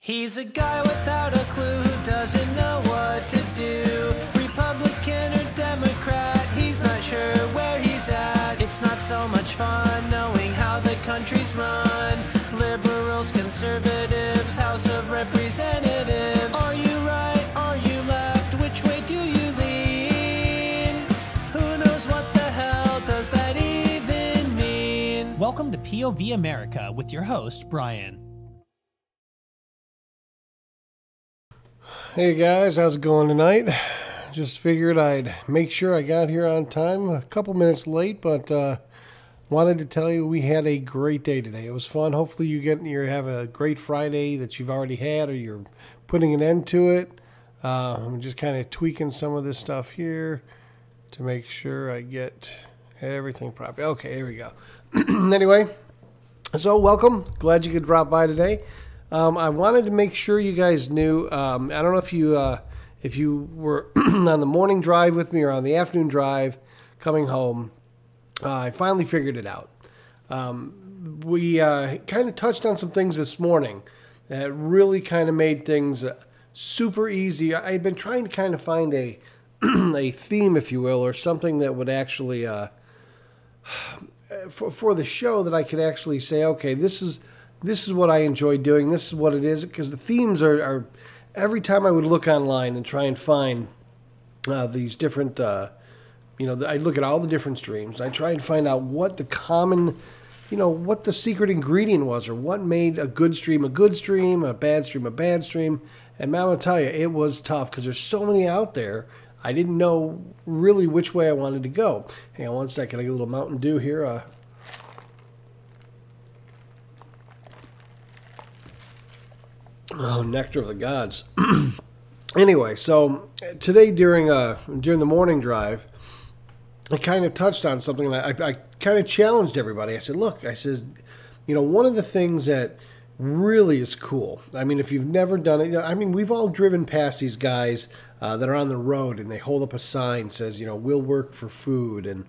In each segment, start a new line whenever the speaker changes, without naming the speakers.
He's a guy without a clue who doesn't know what to do. Republican or Democrat, he's not sure where he's at. It's not so much fun knowing how the country's run. Liberals, conservatives, House of Representatives. Are you right? Are you left? Which way do you lean? Who knows what the hell does that even mean?
Welcome to POV America with your host, Brian.
Hey guys, how's it going tonight? Just figured I'd make sure I got here on time. A couple minutes late, but wanted to tell you we had a great day today. It was fun. Hopefully you have a great Friday that you've already had, or you're putting an end to it. I'm just kind of tweaking some of this stuff here to make sure I get everything proper. Okay, here we go. Anyway, so welcome. Glad you could drop by today. I wanted to make sure you guys knew. I don't know if you were on the morning drive with me or on the afternoon drive coming home. I finally figured it out. We kind of touched on some things this morning that really kind of made things super easy. I had been trying to kind of find a a theme, if you will, or something that would actually for the show that I could actually say, okay, this is what I enjoy doing. This is what it is. Because the themes are every time I would look online and try and find these different, I look at all the different streams. I try and find out what the common, what the secret ingredient was, or what made a good stream, a bad stream, a bad stream. And man, I'll tell you, it was tough because there's so many out there. I didn't know really which way I wanted to go. Hang on one second. I get a little Mountain Dew here. Oh, nectar of the gods. Anyway, so today during the morning drive, I kind of touched on something, and I kind of challenged everybody. I said, look, one of the things that really is cool, I mean, if you've never done it, I mean, we've all driven past these guys that are on the road, and they hold up a sign that says, we'll work for food. And,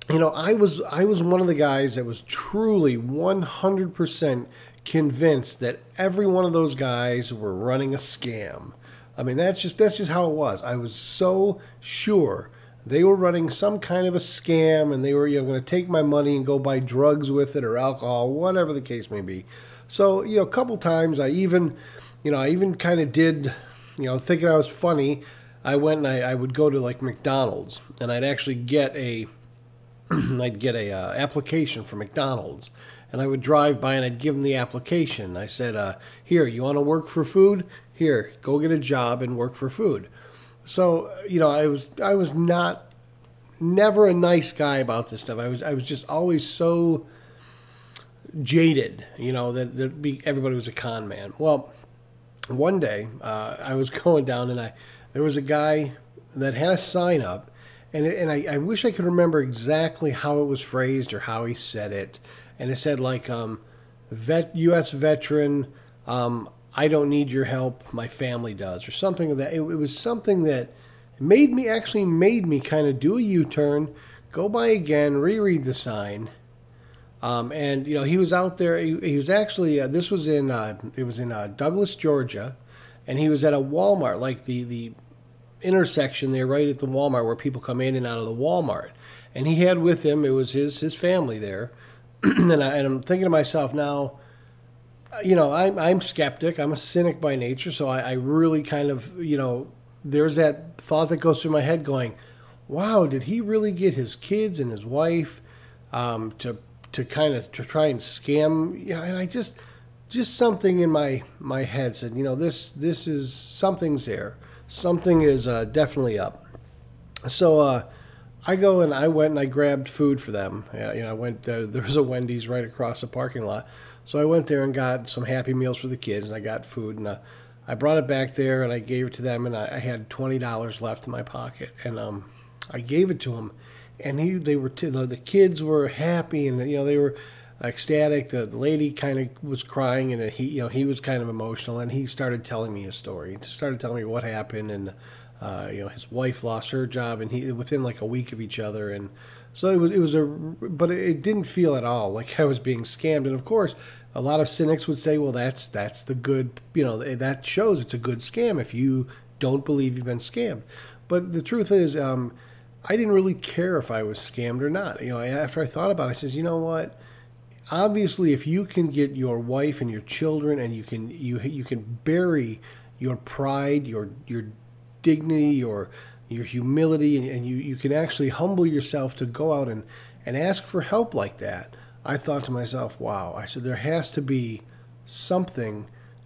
I was one of the guys that was truly 100% convinced that every one of those guys were running a scam. I mean, that's just how it was. I was so sure they were running some kind of a scam, and they were going to take my money and go buy drugs with it or alcohol, whatever the case may be. So a couple times I even kind of did, thinking I was funny. I went and I would go to like McDonald's, and I'd actually get a application for McDonald's. And I would drive by and I'd give them the application. I said, here, you want to work for food? Here, go get a job and work for food. So, I was never a nice guy about this stuff. I was just always so jaded, that everybody was a con man. Well, one day I was going down and there was a guy that had a sign up, and I wish I could remember exactly how it was phrased or how he said it. And it said like, U.S. veteran, I don't need your help, my family does, or something like that. It was something that made me kind of do a U-turn, go by again, reread the sign. And he was out there. He was actually it was in Douglas, Georgia, and he was at a Walmart, like the intersection there, right at the Walmart where people come in and out of the Walmart. And he had with him, it was his family there. And I'm thinking to myself now, I'm skeptic. I'm a cynic by nature. So I really kind of, there's that thought that goes through my head going, wow, did he really get his kids and his wife to try and scam? And I just something in my head said, this is, something's there. Something is definitely up. So, I went and I grabbed food for them. I went there was a Wendy's right across the parking lot. So I went there and got some Happy Meals for the kids, and I got food, and I brought it back there and I gave it to them, and I had $20 left in my pocket, and I gave it to them, and the kids were happy, and they were ecstatic. The lady kind of was crying, and he was kind of emotional, and he started telling me his story. He started telling me what happened, and his wife lost her job, and he within like a week of each other, and So but it didn't feel at all like I was being scammed. And of course, a lot of cynics would say, well, that's the good, that shows it's a good scam if you don't believe you've been scammed. But the truth is, I didn't really care if I was scammed or not. After I thought about it, I said, you know what? Obviously, if you can get your wife and your children, and you can bury your pride, your dignity, your humility, and you can actually humble yourself to go out and ask for help like that. I thought to myself, wow. I said, there has to be something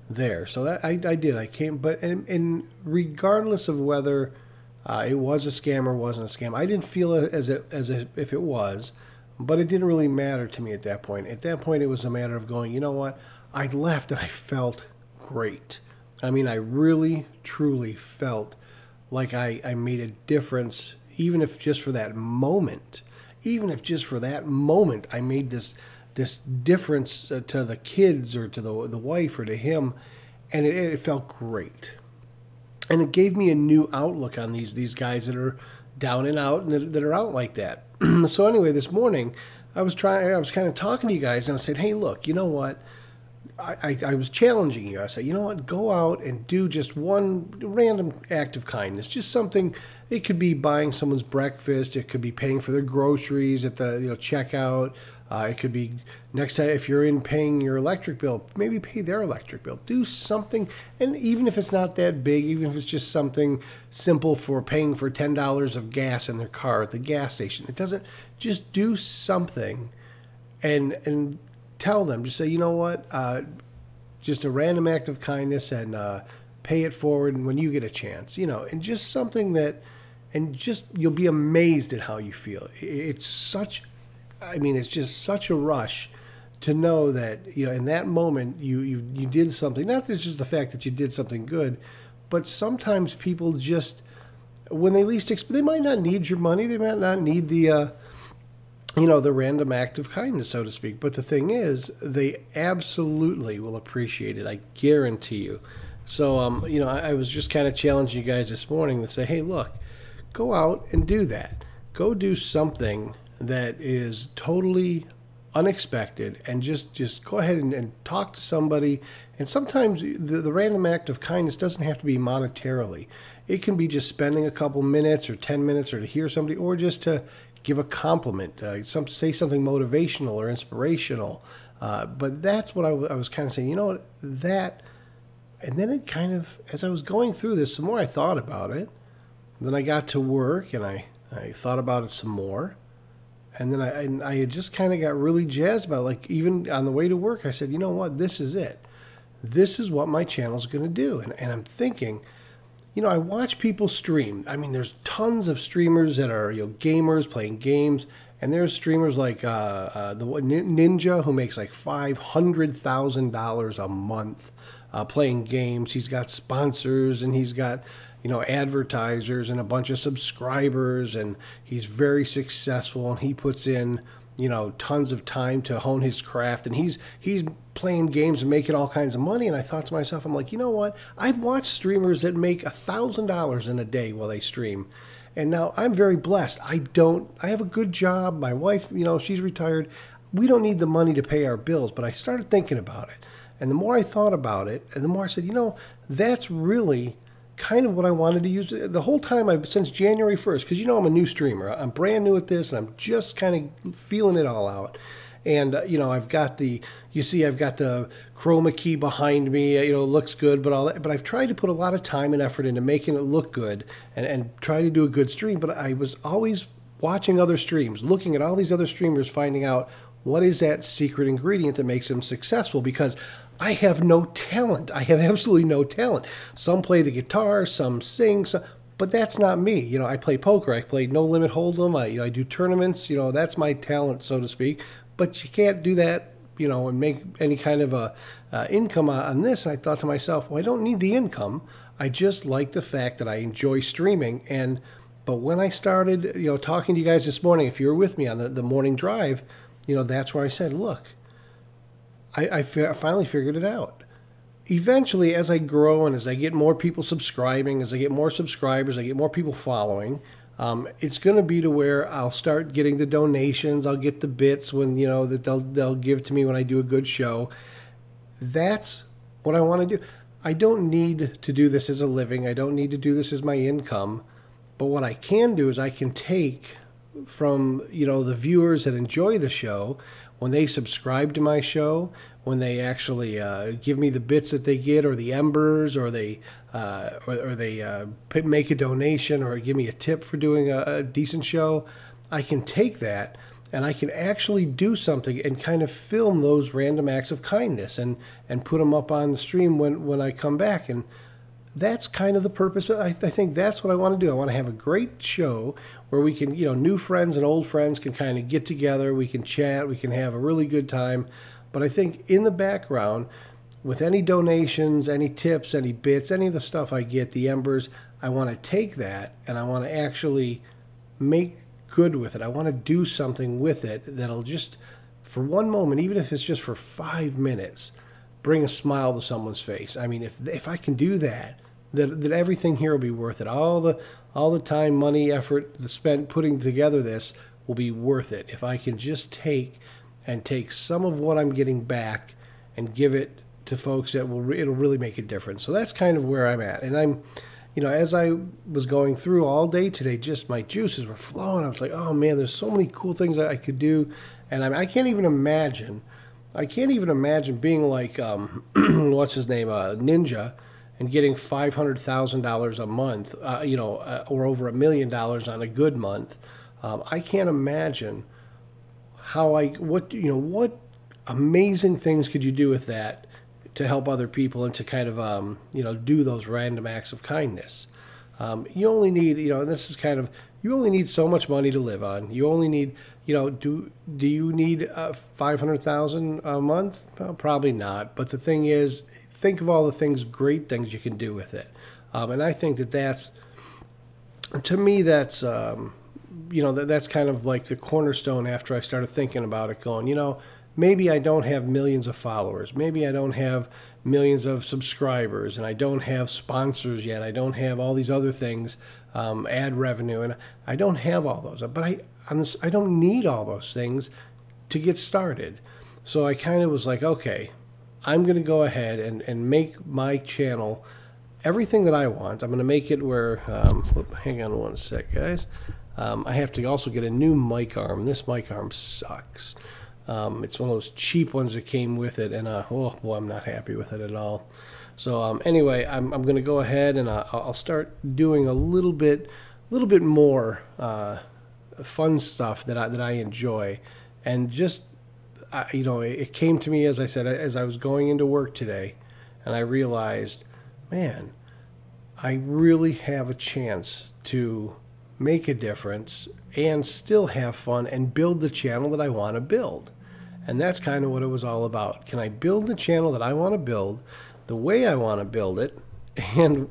there. So that I did. I came, and regardless of whether it was a scam or wasn't a scam, I didn't feel as if it was. But it didn't really matter to me at that point. At that point, it was a matter of going, you know what? I left and I felt great. I mean, I really, truly felt like I made a difference, even if just for that moment. Even if just for that moment I made this difference to the kids or to the wife or to him, and it felt great. And it gave me a new outlook on these guys that are down and out and that are out like that. So anyway, this morning I was kind of talking to you guys, and I said, hey, look, you know what? I was challenging you. I said, you know what? Go out and do just one random act of kindness. Just something. It could be buying someone's breakfast. It could be paying for their groceries at the checkout. It could be next time if you're in paying your electric bill, maybe pay their electric bill. Do something, and even if it's not that big, even if it's just something simple for paying for $10 of gas in their car at the gas station, it doesn't. Just do something, and tell them. Just say, you know what, just a random act of kindness, and pay it forward when you get a chance. And just something that, and just you'll be amazed at how you feel. It's just such a rush to know that, in that moment you did something. Not just the fact that you did something good, but sometimes people just, when they least expect, they might not need your money. They might not need the random act of kindness, so to speak. But the thing is, they absolutely will appreciate it. I guarantee you. So, I was just kind of challenging you guys this morning to say, hey, look, go out and do that. Go do something that is totally unexpected, and just go ahead and talk to somebody. And sometimes the random act of kindness doesn't have to be monetarily. It can be just spending a couple minutes or 10 minutes or to hear somebody, or just to give a compliment, say something motivational or inspirational. But that's what I was kind of saying, that. And then it kind of, as I was going through this, the more I thought about it, then I got to work and I thought about it some more. And then I had just kind of got really jazzed about it. Like, even on the way to work, I said, you know what, this is it. This is what my channel's going to do. And I'm thinking, I watch people stream. I mean, there's tons of streamers that are, gamers playing games. And there's streamers like the Ninja, who makes like $500,000 a month playing games. He's got sponsors, and he's got, advertisers and a bunch of subscribers, and he's very successful, and he puts in, tons of time to hone his craft, and he's playing games and making all kinds of money. And I thought to myself, I'm like, you know what? I've watched streamers that make $1,000 in a day while they stream. And now I'm very blessed. I have a good job. My wife, she's retired. We don't need the money to pay our bills. But I started thinking about it. And the more I thought about it, and the more I said, that's really kind of what I wanted to use the whole time since January 1st. Because, I'm a new streamer. I'm brand new at this, and I'm just kind of feeling it all out. And, I've got the chroma key behind me, it looks good, but I've tried to put a lot of time and effort into making it look good and try to do a good stream. But I was always watching other streams, looking at all these other streamers, finding out what is that secret ingredient that makes them successful, because I have no talent. I have absolutely no talent. Some play the guitar, some sing, but that's not me. I play poker. I play No Limit Hold'em. I do tournaments. That's my talent, so to speak. But you can't do that, and make any kind of a income on this. And I thought to myself, well, I don't need the income. I just like the fact that I enjoy streaming. But when I started, talking to you guys this morning, if you were with me on the morning drive, that's where I said, look, I finally figured it out. Eventually, as I grow and as I get more people subscribing, as I get more subscribers, I get more people following, It's going to be to where I'll start getting the donations. I'll get the bits when, that they'll give to me when I do a good show. That's what I want to do. I don't need to do this as a living. I don't need to do this as my income. But what I can do is I can take from, the viewers that enjoy the show, when they subscribe to my show, when they actually give me the bits that they get, or the embers, or they make a donation, or give me a tip for doing a decent show, I can take that and I can actually do something and kind of film those random acts of kindness and put them up on the stream when I come back. And that's kind of the purpose. I think that's what I want to do. I want to have a great show where we can, new friends and old friends can kind of get together. We can chat. We can have a really good time. But I think in the background, with any donations, any tips, any bits, any of the stuff I get, the embers, I want to take that and I want to actually make good with it. I want to do something with it that'll just, for one moment, even if it's just for 5 minutes, bring a smile to someone's face. I mean, if I can do that, that everything here will be worth it. All the time, money, effort spent putting together this will be worth it. If I can just take some of what I'm getting back and give it to folks, it'll really make a difference. So that's kind of where I'm at. And I'm, as I was going through all day today, just my juices were flowing. I was like, oh man, there's so many cool things that I could do. And I can't even imagine being like, what's his name, Ninja, and getting $500,000 a month, or over $1 million on a good month. I can't imagine what amazing things could you do with that to help other people and to kind of, do those random acts of kindness. You only need, and this is kind of, you only need so much money to live on. You only need, do you need $500,000 a month? Probably not. But the thing is, think of all the great things you can do with it. And I think that's, to me, that's, that's kind of like the cornerstone after I started thinking about it, going, maybe I don't have millions of followers. Maybe I don't have millions of subscribers, and I don't have sponsors yet. I don't have all these other things, ad revenue, and I don't have all those. But I don't need all those things to get started. So I kind of was like, okay, I'm going to go ahead and make my channel everything that I want. I'm going to make it where, hang on one sec, guys. I have to also get a new mic arm. This mic arm sucks. It's one of those cheap ones that came with it, and oh boy, I'm not happy with it at all. So anyway, I'm going to go ahead and I'll start doing a little bit more fun stuff that I enjoy, and just it came to me, as I said, as I was going into work today, and I realized, man, I really have a chance to make a difference and still have fun and build the channel that I want to build. And that's kind of what it was all about. Can I build the channel that I want to build the way I want to build it? And,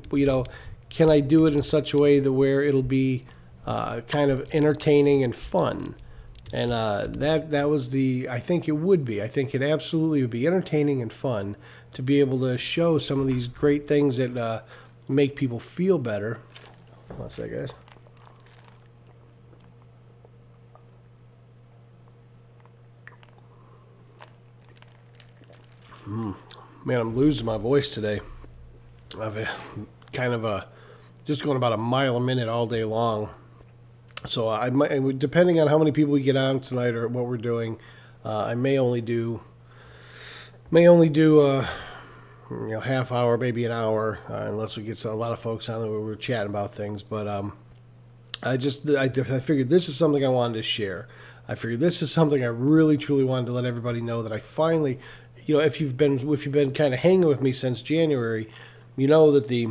can I do it in such a way that where it'll be kind of entertaining and fun? And that was I think it would be. I think it absolutely would be entertaining and fun to be able to show some of these great things that make people feel better. One sec, guys. Man, I'm losing my voice today. I've kind of just going about a mile a minute all day long. So I might, depending on how many people we get on tonight or what we're doing, I may only do half hour, maybe an hour, unless we get a lot of folks on where we're chatting about things. But I figured this is something I wanted to share. I figured this is something I really truly wanted to let everybody know that I finally, if you've been kind of hanging with me since January, you know that the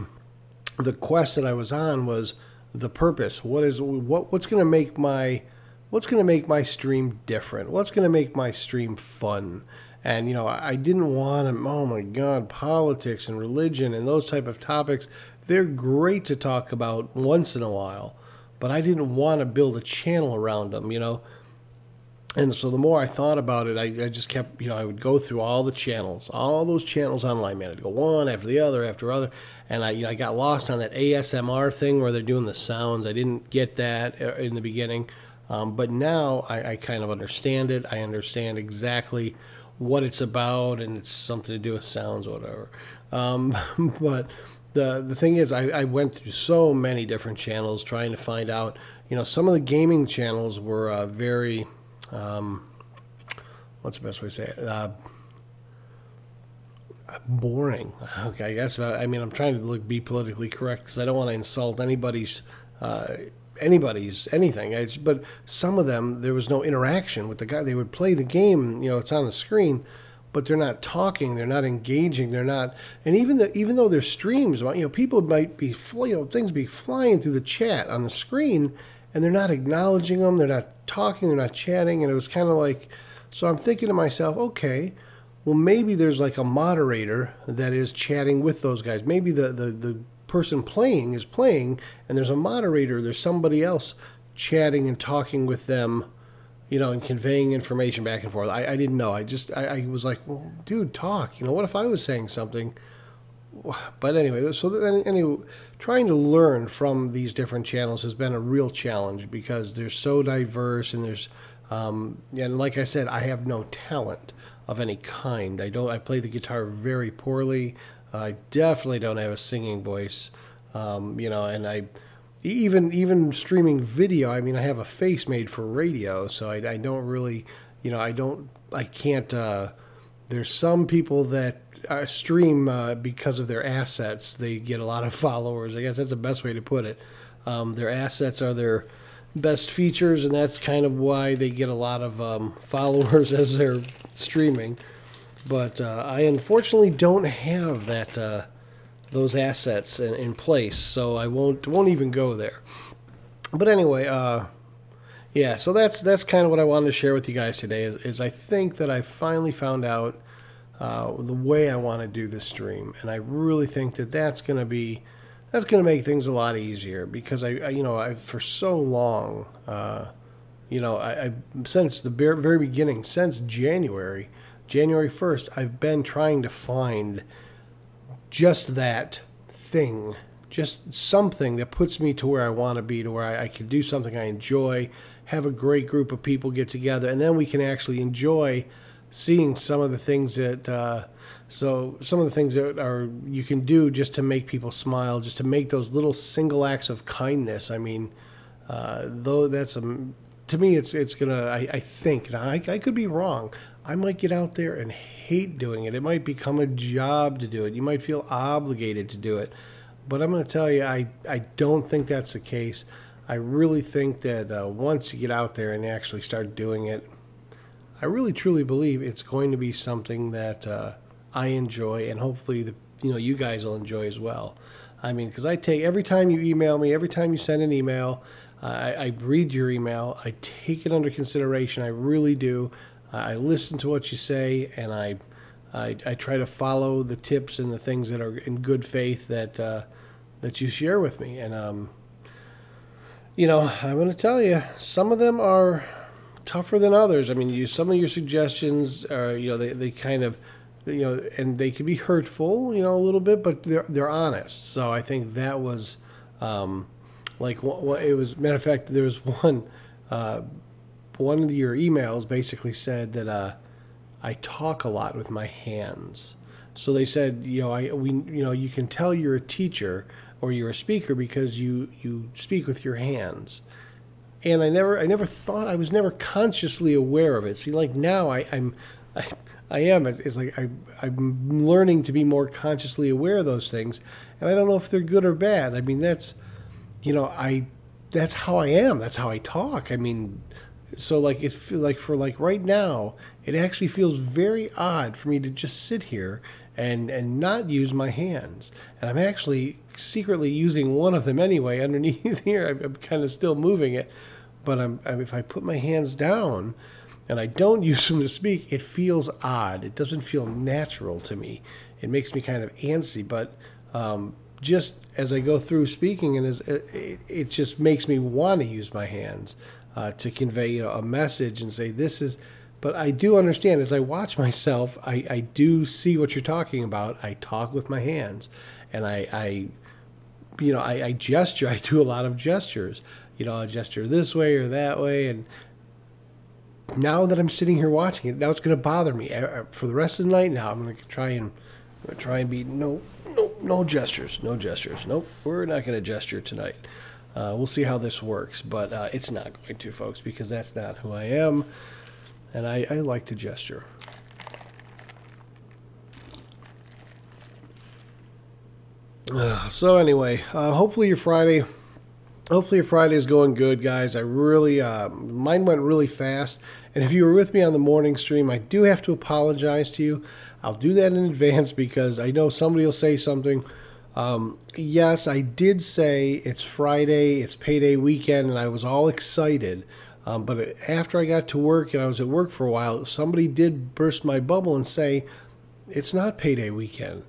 quest that I was on was the purpose. What's going to make my stream different? What's going to make my stream fun? And I didn't want to, oh my God, politics and religion and those type of topics. They're great to talk about once in a while, but I didn't want to build a channel around them. And so the more I thought about it, I just kept, I would go through all the channels, all those channels online, man. I'd go one after the other after other. And I got lost on that ASMR thing where they're doing the sounds. I didn't get that in the beginning. But now I kind of understand it. I understand exactly what it's about, and it's something to do with sounds or whatever. But the thing is, I went through so many different channels trying to find out, some of the gaming channels were very... what's the best way to say it? Boring. Okay, I guess. I'm trying to be politically correct because I don't want to insult anybody's anything. But some of them, there was no interaction with the guy. They would play the game. It's on the screen, but they're not talking. They're not engaging. They're not. And even though their streams, people might be, things be flying through the chat on the screen, and they're not acknowledging them, they're not talking, they're not chatting, and it was kind of like, so I'm thinking to myself, okay, well, maybe there's like a moderator that is chatting with those guys. Maybe the person playing is playing, and there's a moderator, there's somebody else chatting and talking with them, and conveying information back and forth. I didn't know. I was like, well, dude, talk. What if I was saying something? But anyway, trying to learn from these different channels has been a real challenge because they're so diverse, and there's and like I said, I have no talent of any kind. I play the guitar very poorly. I definitely don't have a singing voice, and I even streaming video. I have a face made for radio, so I don't really, I can't. There's some people that stream because of their assets. They get a lot of followers. I guess that's the best way to put it. Their assets are their best features, and that's kind of why they get a lot of followers as they're streaming. But I unfortunately don't have that those assets in place, so I won't even go there. But anyway, yeah. So that's kind of what I wanted to share with you guys today. Is I think that I finally found out the way I want to do this stream, and I really think that that's going to make things a lot easier because I for so long, I since the very beginning, since January 1st, I've been trying to find just that thing, just something that puts me to where I want to be, to where I can do something I enjoy, have a great group of people get together, and then we can actually enjoy seeing some of the things that you can do just to make people smile, just to make those little single acts of kindness. Though that's to me, it's gonna. I think now I could be wrong. I might get out there and hate doing it. It might become a job to do it. You might feel obligated to do it. But I'm going to tell you, I don't think that's the case. I really think that once you get out there and actually start doing it, I really truly believe it's going to be something that I enjoy, and hopefully you guys will enjoy as well. Because I take every time you email me, every time you send an email, I read your email. I take it under consideration. I really do. I listen to what you say, and I try to follow the tips and the things that are in good faith that you share with me. And I'm going to tell you, some of them are tougher than others. Some of your suggestions are, they kind of, and they can be hurtful, a little bit, but they're honest. So I think that was it was. Matter of fact, there was one of your emails basically said that I talk a lot with my hands. So they said, you can tell you're a teacher or you're a speaker because you speak with your hands. And I was never consciously aware of it. See, like now I am. It's like I'm learning to be more consciously aware of those things, and I don't know if they're good or bad. That's how I am. That's how I talk. So right now, it actually feels very odd for me to just sit here and not use my hands. And I'm actually secretly using one of them anyway underneath here. I'm kind of still moving it, but if I put my hands down and I don't use them to speak, it feels odd. It doesn't feel natural to me. It makes me kind of antsy, but just as I go through speaking, and it just makes me want to use my hands. to convey, a message and say this is. But I do understand as I watch myself, I do see what you're talking about. I talk with my hands, and I gesture. I do a lot of gestures. I gesture this way or that way, and now that I'm sitting here watching it, now it's going to bother me for the rest of the night. Now I'm going to try and be no gestures, no gestures. Nope, we're not going to gesture tonight. We'll see how this works, but it's not going to, folks, because that's not who I am, and I like to gesture. So anyway, hopefully your Friday is going good, guys. I really, mine went really fast. And if you were with me on the morning stream, I do have to apologize to you. I'll do that in advance because I know somebody will say something. Yes, I did say it's Friday, it's payday weekend, and I was all excited. But after I got to work and I was at work for a while, somebody did burst my bubble and say, it's not payday weekend.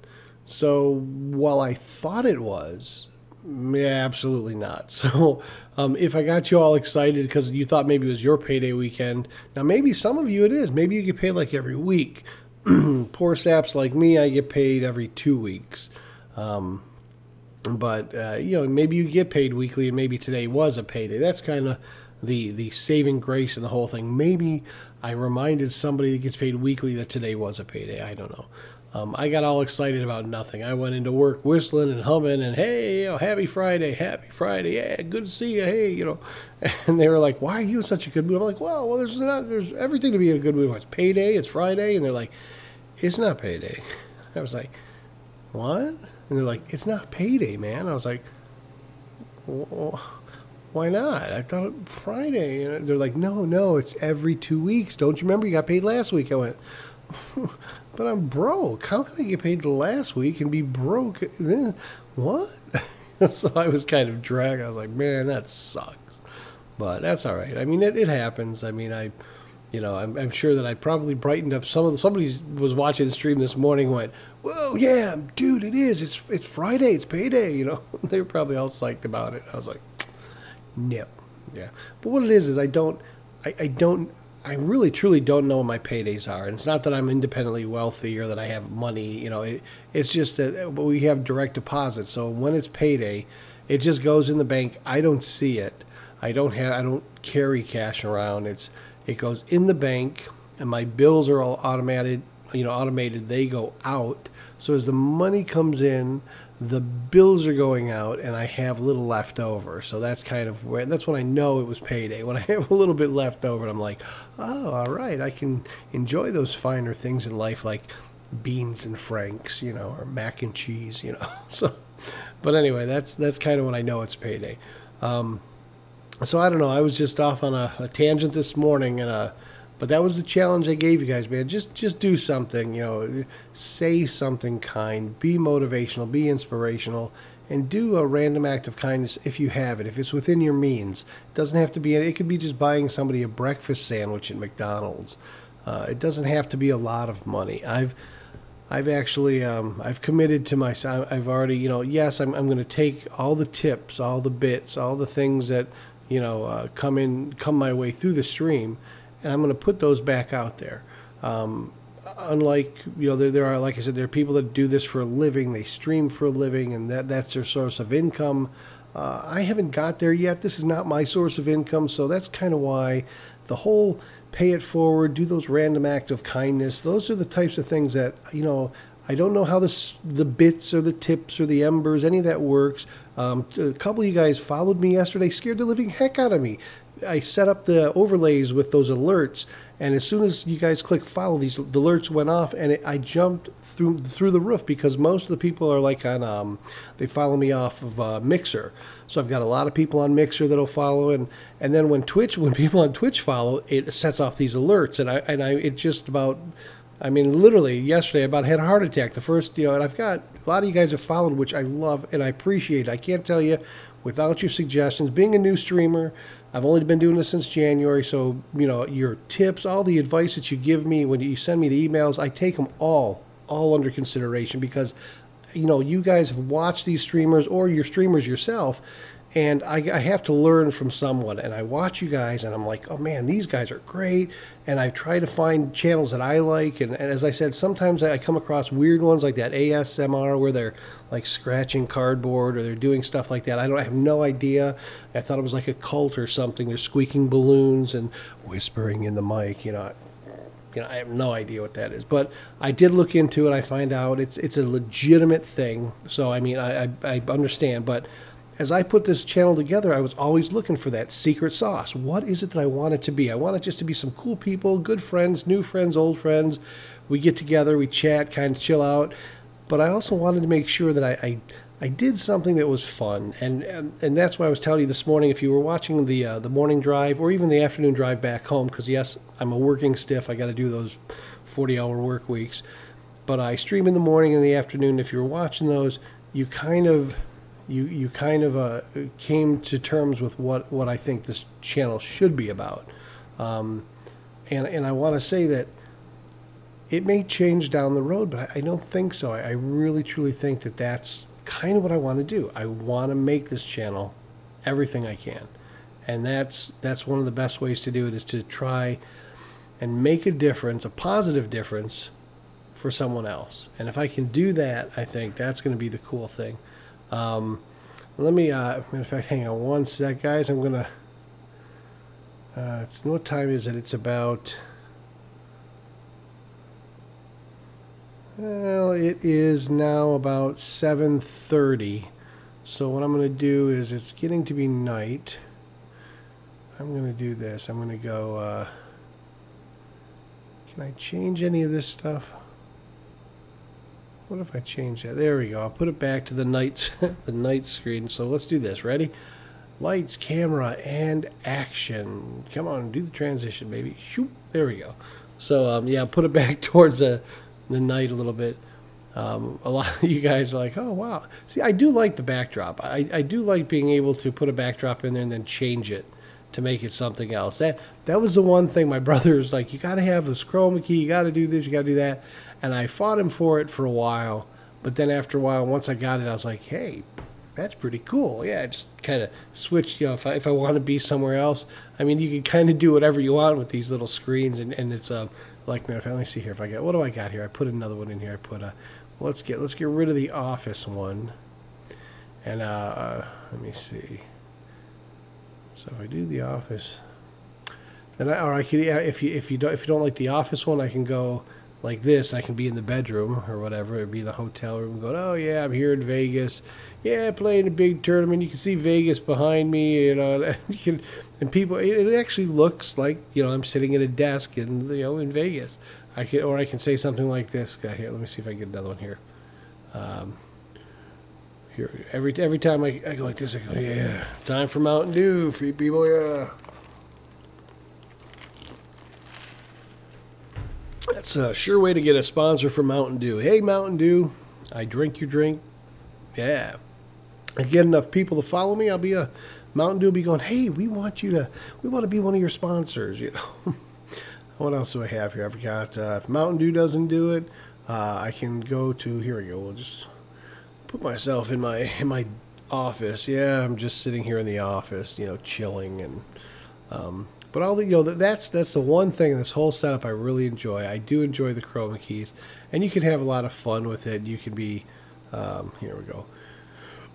So while I thought it was, absolutely not. So if I got you all excited because you thought maybe it was your payday weekend, now maybe some of you it is. Maybe you get paid like every week. Poor saps like me, I get paid every 2 weeks. But maybe you get paid weekly and maybe today was a payday. That's kind of the saving grace in the whole thing. Maybe I reminded somebody that gets paid weekly that today was a payday. I don't know. I got all excited about nothing. I went into work whistling and humming and, hey, happy Friday, yeah, good to see you, hey, And they were like, why are you in such a good mood? I'm like, well, there's everything to be in a good mood. It's payday, it's Friday, and they're like, it's not payday. I was like, what? And they're like, it's not payday, man. I was like, why not? I thought it Friday. And they're like, no, it's every 2 weeks. Don't you remember you got paid last week? I went, but I'm broke. How can I get paid last week and be broke? What? So I was kind of dragged. I was like, man, that sucks. But that's all right. I mean, it happens. I mean, I'm sure that I probably brightened up somebody was watching the stream this morning and went, whoa, yeah, dude, it is. It's Friday. It's payday. They were probably all psyched about it. I was like, no. Yeah. But what it is I really, truly don't know what my paydays are. And it's not that I'm independently wealthy or that I have money. It's just that we have direct deposits. So when it's payday, it just goes in the bank. I don't see it. I don't carry cash around. It goes in the bank, and my bills are all automated. They go out. So as the money comes in, the bills are going out, and I have a little left over. So that's that's when I know it was payday. When I have a little bit left over, and I'm like, oh, all right, I can enjoy those finer things in life, like beans and franks, or mac and cheese, So, but anyway, that's kind of when I know it's payday. So I don't know. I was just off on a tangent this morning, but that was the challenge I gave you guys, man. Just do something, say something kind, be motivational, be inspirational, and do a random act of kindness if you have it, if it's within your means. It doesn't have to be, it could be just buying somebody a breakfast sandwich at McDonald's. It doesn't have to be a lot of money. I've actually, I've committed to myself. I've already, yes, I'm going to take all the tips, all the bits, all the things that, come my way through the stream, and I'm going to put those back out there. Unlike, there are, like I said, there are people that do this for a living. They stream for a living, and that's their source of income. I haven't got there yet. This is not my source of income, so that's kind of why the whole pay it forward, do those random act of kindness, those are the types of things that, I don't know how the bits or the tips or the embers, any of that works. A couple of you guys followed me yesterday, scared the living heck out of me. I set up the overlays with those alerts, and as soon as you guys click follow, the alerts went off, and I jumped through the roof because most of the people are like on, they follow me off of Mixer. So I've got a lot of people on Mixer that'll follow, and then when people on Twitch follow, it sets off these alerts, literally yesterday I about had a heart attack. The first, and I've got a lot of you guys have followed, which I love and I appreciate. I can't tell you, without your suggestions, being a new streamer, I've only been doing this since January, so, your tips, all the advice that you give me when you send me the emails, I take them all under consideration because, you guys have watched these streamers or you're streamers yourself, And I have to learn from someone, and I watch you guys, and I'm like, oh man, these guys are great. And I try to find channels that I like, and as I said, sometimes I come across weird ones like that ASMR where they're like scratching cardboard or they're doing stuff like that. I have no idea. I thought it was like a cult or something. They're squeaking balloons and whispering in the mic. I have no idea what that is, but I did look into it. I find out it's a legitimate thing. So I mean, I understand, but as I put this channel together, I was always looking for that secret sauce. What is it that I want it to be? I want it just to be some cool people, good friends, new friends, old friends. We get together, we chat, kind of chill out. But I also wanted to make sure that I did something that was fun. And that's why I was telling you this morning, if you were watching the morning drive or even the afternoon drive back home, because yes, I'm a working stiff. I got to do those 40-hour work weeks. But I stream in the morning and the afternoon. If you were watching those, you kind of came to terms with what I think this channel should be about. And I want to say that it may change down the road, but I don't think so. I really, truly think that that's kind of what I want to do. I want to make this channel everything I can. And that's one of the best ways to do it, is to try and make a difference, a positive difference for someone else. And if I can do that, I think that's going to be the cool thing. Let me, matter of fact, hang on one sec, guys. I'm going to, what time is it? It's about, well, it is now about 7:30. So what I'm going to do is, it's getting to be night. I'm going to do this. I'm going to go, can I change any of this stuff? What if I change that? There we go. I'll put it back to the night, the night screen. So let's do this. Ready? Lights, camera, and action. Come on, do the transition, baby. Shoot. There we go. So yeah, I'll put it back towards the night a little bit. A lot of you guys are like, oh wow. See, I do like the backdrop. I do like being able to put a backdrop in there and then change it to make it something else. That was the one thing my brother was like, you got to have this chroma key. You got to do this. You got to do that. And I fought him for it for a while, but then after a while, once I got it, I was like, hey, that's pretty cool. Yeah, I just kind of switched, if I want to be somewhere else. I mean, you can kind of do whatever you want with these little screens, and it's like, man, let me see here. What do I got here? I put another one in here. I put let's get rid of the Office one, and let me see. So if I do the Office, then I could, if you don't like the Office one, I can go like this. I can be in the bedroom or whatever, or be in a hotel room going, oh yeah, I'm here in Vegas. Yeah, playing a big tournament. You can see Vegas behind me, and people, it actually looks like, I'm sitting at a desk in Vegas. I can say something like this. Here, let me see if I can get another one here. Here, every time I go like this, I go, yeah, time for Mountain Dew, free people, yeah. That's a sure way to get a sponsor for Mountain Dew. Hey, Mountain Dew, I drink your drink. Yeah. I get enough people to follow me, Mountain Dew will be going, hey, we want to be one of your sponsors, What else do I have here? I forgot. If Mountain Dew doesn't do it, I can go to, here we go. We'll just put myself in my office. Yeah, I'm just sitting here in the office, chilling, and but all the, that's the one thing in this whole setup I really enjoy. I do enjoy the chroma keys, and you can have a lot of fun with it. You can be, here we go,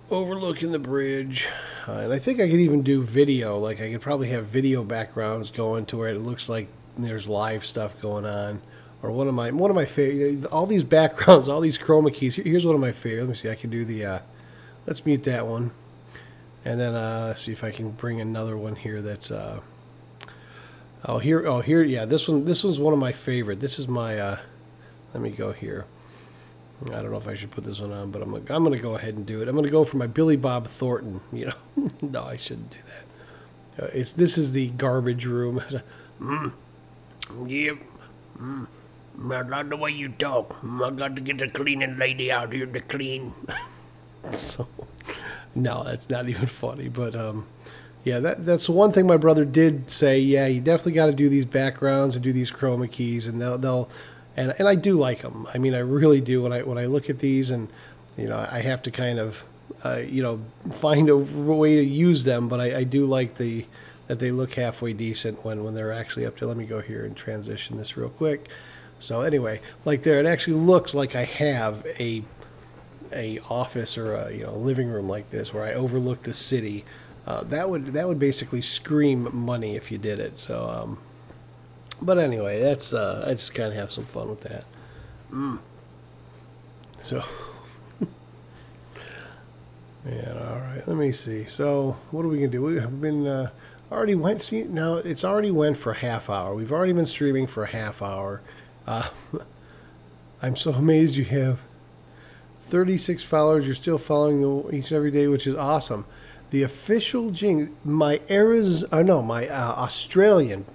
overlooking the bridge, and I think I could even do video. Like I could probably have video backgrounds going to where it looks like there's live stuff going on. Or one of my favorite, all these backgrounds, all these chroma keys. Here's one of my favorite. Let me see. I can do the. Let's mute that one, and then see if I can bring another one here. That's here. Yeah, this one's one of my favorite. This is my. Let me go here. I don't know if I should put this one on, but I'm gonna go ahead and do it. I'm gonna go for my Billy Bob Thornton. No, I shouldn't do that. This is the garbage room. Yep. I like the way you talk. I got to get the cleaning lady out here to clean. So, no, that's not even funny. But yeah, that's one thing my brother did say. Yeah, you definitely got to do these backgrounds and do these chroma keys, and and I do like them. I mean, I really do. When I look at these, and I have to kind of find a way to use them. But I do like that they look halfway decent when they're actually up to. Let me go here and transition this real quick. So anyway, like there, it actually looks like I have a office or a living room like this where I overlook the city. That would basically scream money if you did it. So, but anyway, that's I just kind of have some fun with that. So, man, all right. Let me see. So, what are we gonna do? We have been already went. See, now it's already went for a half hour. We've already been streaming for a half hour. I'm so amazed you have 36 followers. You're still following each and every day, which is awesome. The official my Australian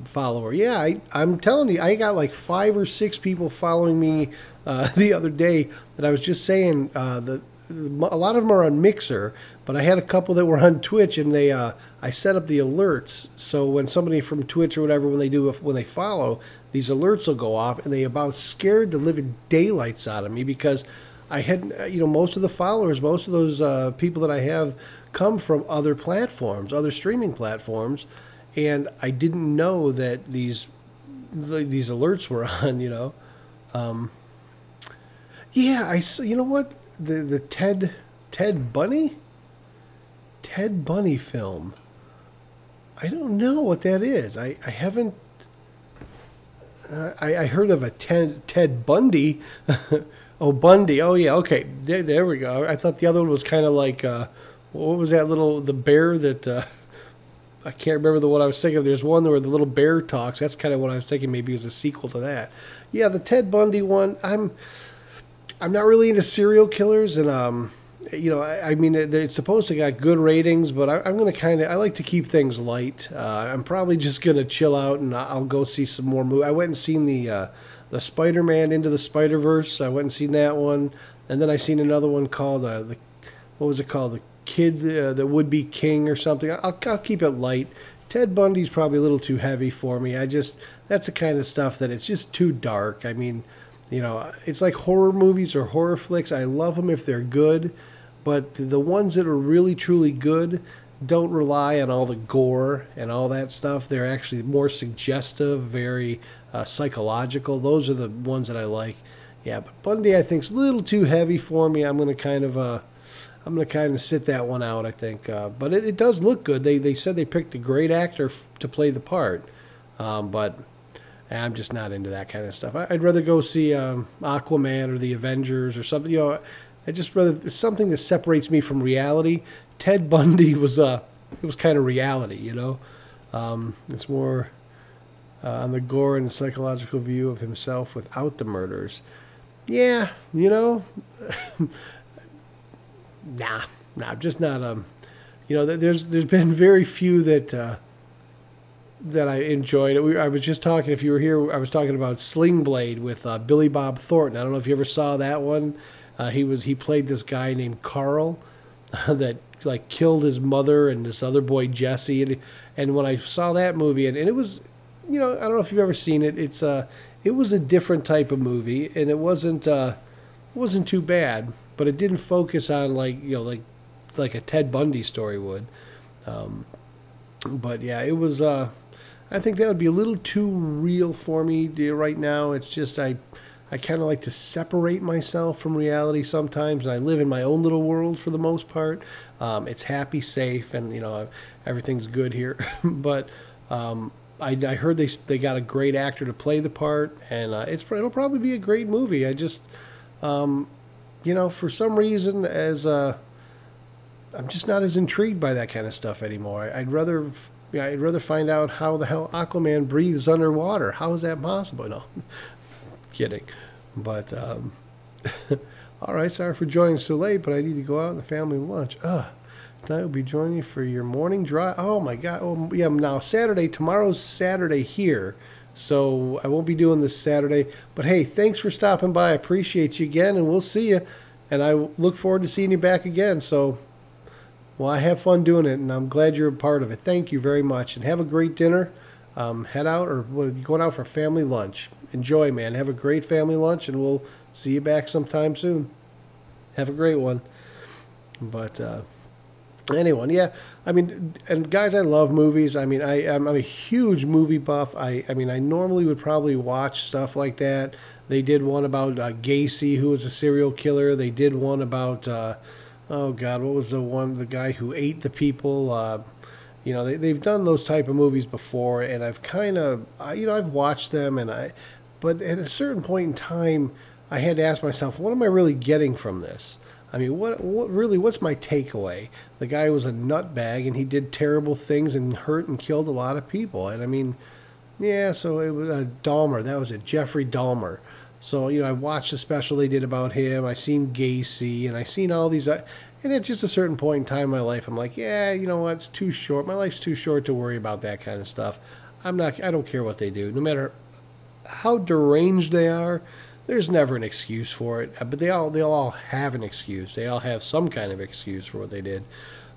follower. Yeah, I'm telling you, I got like 5 or 6 people following me the other day. That I was just saying that a lot of them are on Mixer, but I had a couple that were on Twitch, and I set up the alerts so when somebody from Twitch or whatever, when they follow, these alerts will go off, and they about scared the living daylights out of me because I had most of the followers, most of those people that I have come from other platforms, other streaming platforms, and I didn't know that these alerts were on. Yeah, I saw. You know what? The Ted Bundy film. I don't know what that is. I haven't. I heard of a Ted Bundy. Oh, Bundy. Oh, yeah. Okay. There we go. I thought the other one was kind of like, what was that the bear that, I can't remember the one I was thinking of. There's one where the little bear talks. That's kind of what I was thinking. Maybe it was a sequel to that. Yeah, the Ted Bundy one. I'm not really into serial killers, and I mean, it's supposed to got good ratings, but I'm going to I like to keep things light. I'm probably just going to chill out, and I'll go see some more movies. I went and seen the Spider-Man Into the Spider-Verse. I went and seen that one, and then I seen another one called what was it called? The Kid that Would Be King or something. I'll keep it light. Ted Bundy's probably a little too heavy for me. That's the kind of stuff that it's just too dark. I mean, it's like horror movies or horror flicks. I love them if they're good, but the ones that are really, truly good don't rely on all the gore and all that stuff. They're actually more suggestive, very psychological. Those are the ones that I like. Yeah, but Bundy, I think, is a little too heavy for me. I'm going to kind of sit that one out, I think. But it does look good. They said they picked a great actor to play the part, but I'm just not into that kind of stuff. I'd rather go see Aquaman or the Avengers or something. I just rather something that separates me from reality. Ted Bundy was kind of reality. It's more on the gore and psychological view of himself without the murders. Yeah, nah, just not. There's been very few that I enjoyed. I was just talking, if you were here, I was talking about Sling Blade with Billy Bob Thornton. I don't know if you ever saw that one. He played this guy named Carl that like killed his mother and this other boy Jesse. And when I saw that movie, and it was, I don't know if you've ever seen it. It was a different type of movie, and it wasn't too bad, but it didn't focus on like a Ted Bundy story would. But yeah, it was. I think that would be a little too real for me right now. It's just I kind of like to separate myself from reality sometimes, and I live in my own little world for the most part. It's happy, safe, and everything's good here. But I heard they got a great actor to play the part, and it'll probably be a great movie. I just for some reason I'm just not as intrigued by that kind of stuff anymore. I'd rather find out how the hell Aquaman breathes underwater. How is that possible? No, kidding. But all right. Sorry for joining so late, but I need to go out on the family lunch. Tonight will be joining you for your morning drive. Oh my God. Oh yeah. Now tomorrow's Saturday here, so I won't be doing this Saturday. But hey, thanks for stopping by. I appreciate you again, and we'll see you. And I look forward to seeing you back again. So. Well, I have fun doing it, and I'm glad you're a part of it. Thank you very much, and have a great dinner. Head out, or you going out for family lunch. Enjoy, man. Have a great family lunch, and we'll see you back sometime soon. Have a great one. But anyone, yeah. I mean, and guys, I love movies. I mean, I'm a huge movie buff. I mean, I normally would probably watch stuff like that. They did one about Gacy, who was a serial killer. They did one about, oh God, what was the one? The guy who ate the people. You know, they've done those type of movies before, and I've kind of, you know, I've watched them, but at a certain point in time, I had to ask myself, what am I really getting from this? I mean, what's my takeaway? The guy was a nutbag, and he did terrible things and hurt and killed a lot of people. And I mean, yeah, so it was Dahmer. That was it, Jeffrey Dahmer. So, you know, I watched the special they did about him. I seen Gacy, and I seen all these. And at just a certain point in time in my life, I'm like, yeah, you know what? It's too short. My life's too short to worry about that kind of stuff. I don't care what they do. No matter how deranged they are, there's never an excuse for it. But they'll all have an excuse. They all have some kind of excuse for what they did.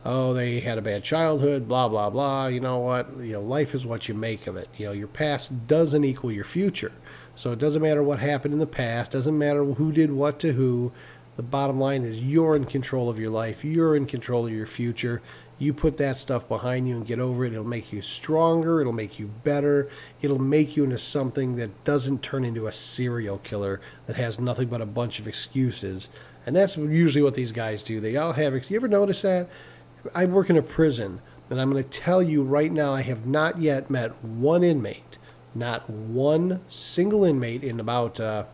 Oh, they had a bad childhood, blah, blah, blah. You know what? You know, life is what you make of it. You know, your past doesn't equal your future. So it doesn't matter what happened in the past. Doesn't matter who did what to who. The bottom line is you're in control of your life. You're in control of your future. You put that stuff behind you and get over it. It'll make you stronger. It'll make you better. It'll make you into something that doesn't turn into a serial killer that has nothing but a bunch of excuses. And that's usually what these guys do. They all have. You ever notice that? I work in a prison, and I'm going to tell you right now, I have not yet met one inmate, not one single inmate in about, I've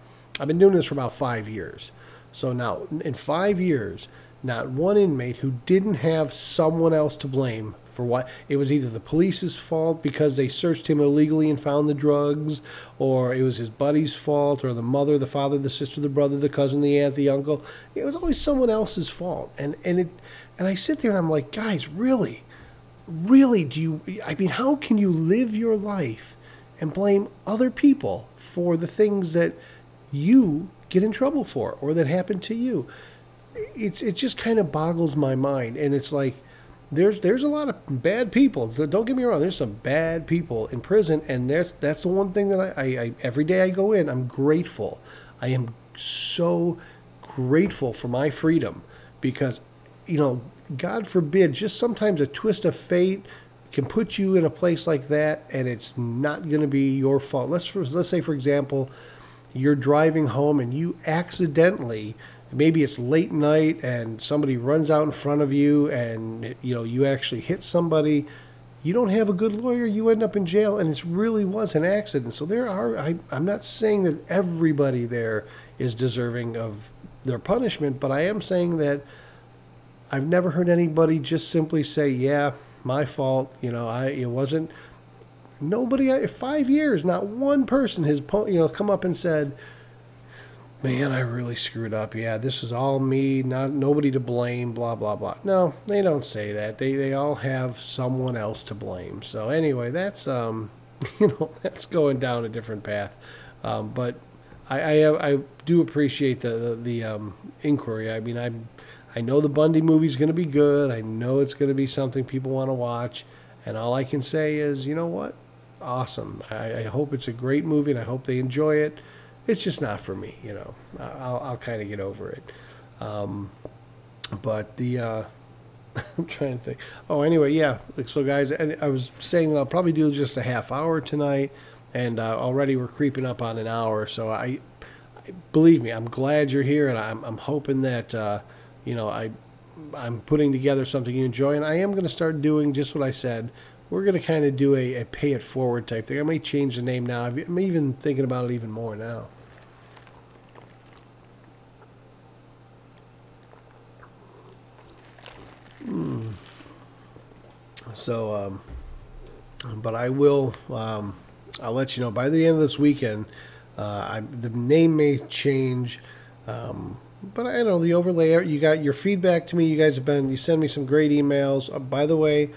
been doing this for about 5 years. So now, in 5 years, not one inmate who didn't have someone else to blame for what. It was either the police's fault because they searched him illegally and found the drugs, or it was his buddy's fault, or the mother, the father, the sister, the brother, the cousin, the aunt, the uncle. It was always someone else's fault. And I sit there and I'm like, guys, really, do you, I mean, how can you live your life and blame other people for the things that you get in trouble for or that happen to you? It just kind of boggles my mind. And it's like there's a lot of bad people. Don't get me wrong, there's some bad people in prison, and that's the one thing that I every day I go in, I'm grateful. I am so grateful for my freedom, because, you know, God forbid, just sometimes a twist of fate can put you in a place like that, and it's not going to be your fault. Let's say, for example, you're driving home and you accidentally, maybe it's late night and somebody runs out in front of you, and you know, you actually hit somebody. You don't have a good lawyer, you end up in jail, and it really was an accident. So I'm not saying that everybody there is deserving of their punishment, but I am saying that I've never heard anybody just simply say, yeah, my fault, you know, it wasn't. Nobody, 5 years, not one person has, you know, come up and said, man, I really screwed up. Yeah, this is all me, nobody to blame, blah, blah, blah. No, they don't say that. They all have someone else to blame. So anyway, that's, you know, that's going down a different path. But I do appreciate the inquiry. I mean, I know the Bundy movie's going to be good. I know it's going to be something people want to watch. And all I can say is, you know what? Awesome. I hope it's a great movie, and I hope they enjoy it. It's just not for me, you know. I'll kind of get over it. But I'm trying to think. Oh, anyway, yeah. So, guys, I was saying that I'll probably do just a half hour tonight, and already we're creeping up on an hour. So, I believe me, I'm glad you're here, and I'm hoping that, you know, I'm putting together something you enjoy, and I am going to start doing just what I said. We're going to kind of do a pay it forward type thing. I may change the name now. I'm even thinking about it even more now. So, but I will, I'll let you know by the end of this weekend. The name may change, but I know the overlay. You got your feedback to me. You guys you send me some great emails. By the way,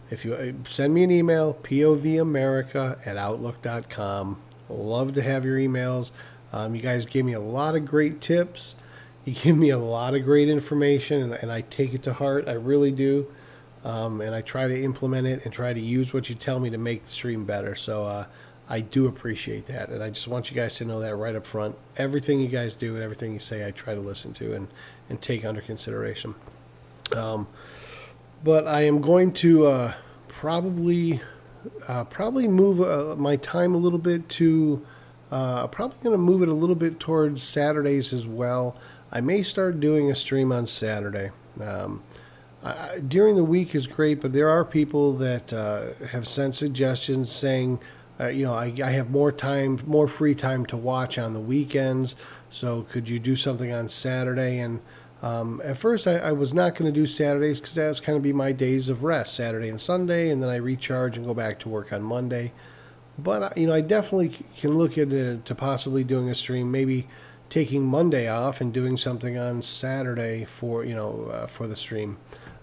if you send me an email, povamerica@outlook.com. Love to have your emails. You guys gave me a lot of great tips. You give me a lot of great information, and I take it to heart. I really do. And I try to implement it and try to use what you tell me to make the stream better. So I do appreciate that, and I just want you guys to know that right up front. Everything you guys do and everything you say, I try to listen to and take under consideration. But I am going to probably move my time a little bit to probably going to move it a little bit towards Saturdays as well. I may start doing a stream on Saturday. During the week is great, but there are people that have sent suggestions saying, I have more free time to watch on the weekends, so could you do something on Saturday? And at first I was not going to do Saturdays because that was kind of be my days of rest, Saturday and Sunday, and then I recharge and go back to work on Monday. But, I definitely can look into to possibly doing a stream, maybe taking Monday off and doing something on Saturday for the stream.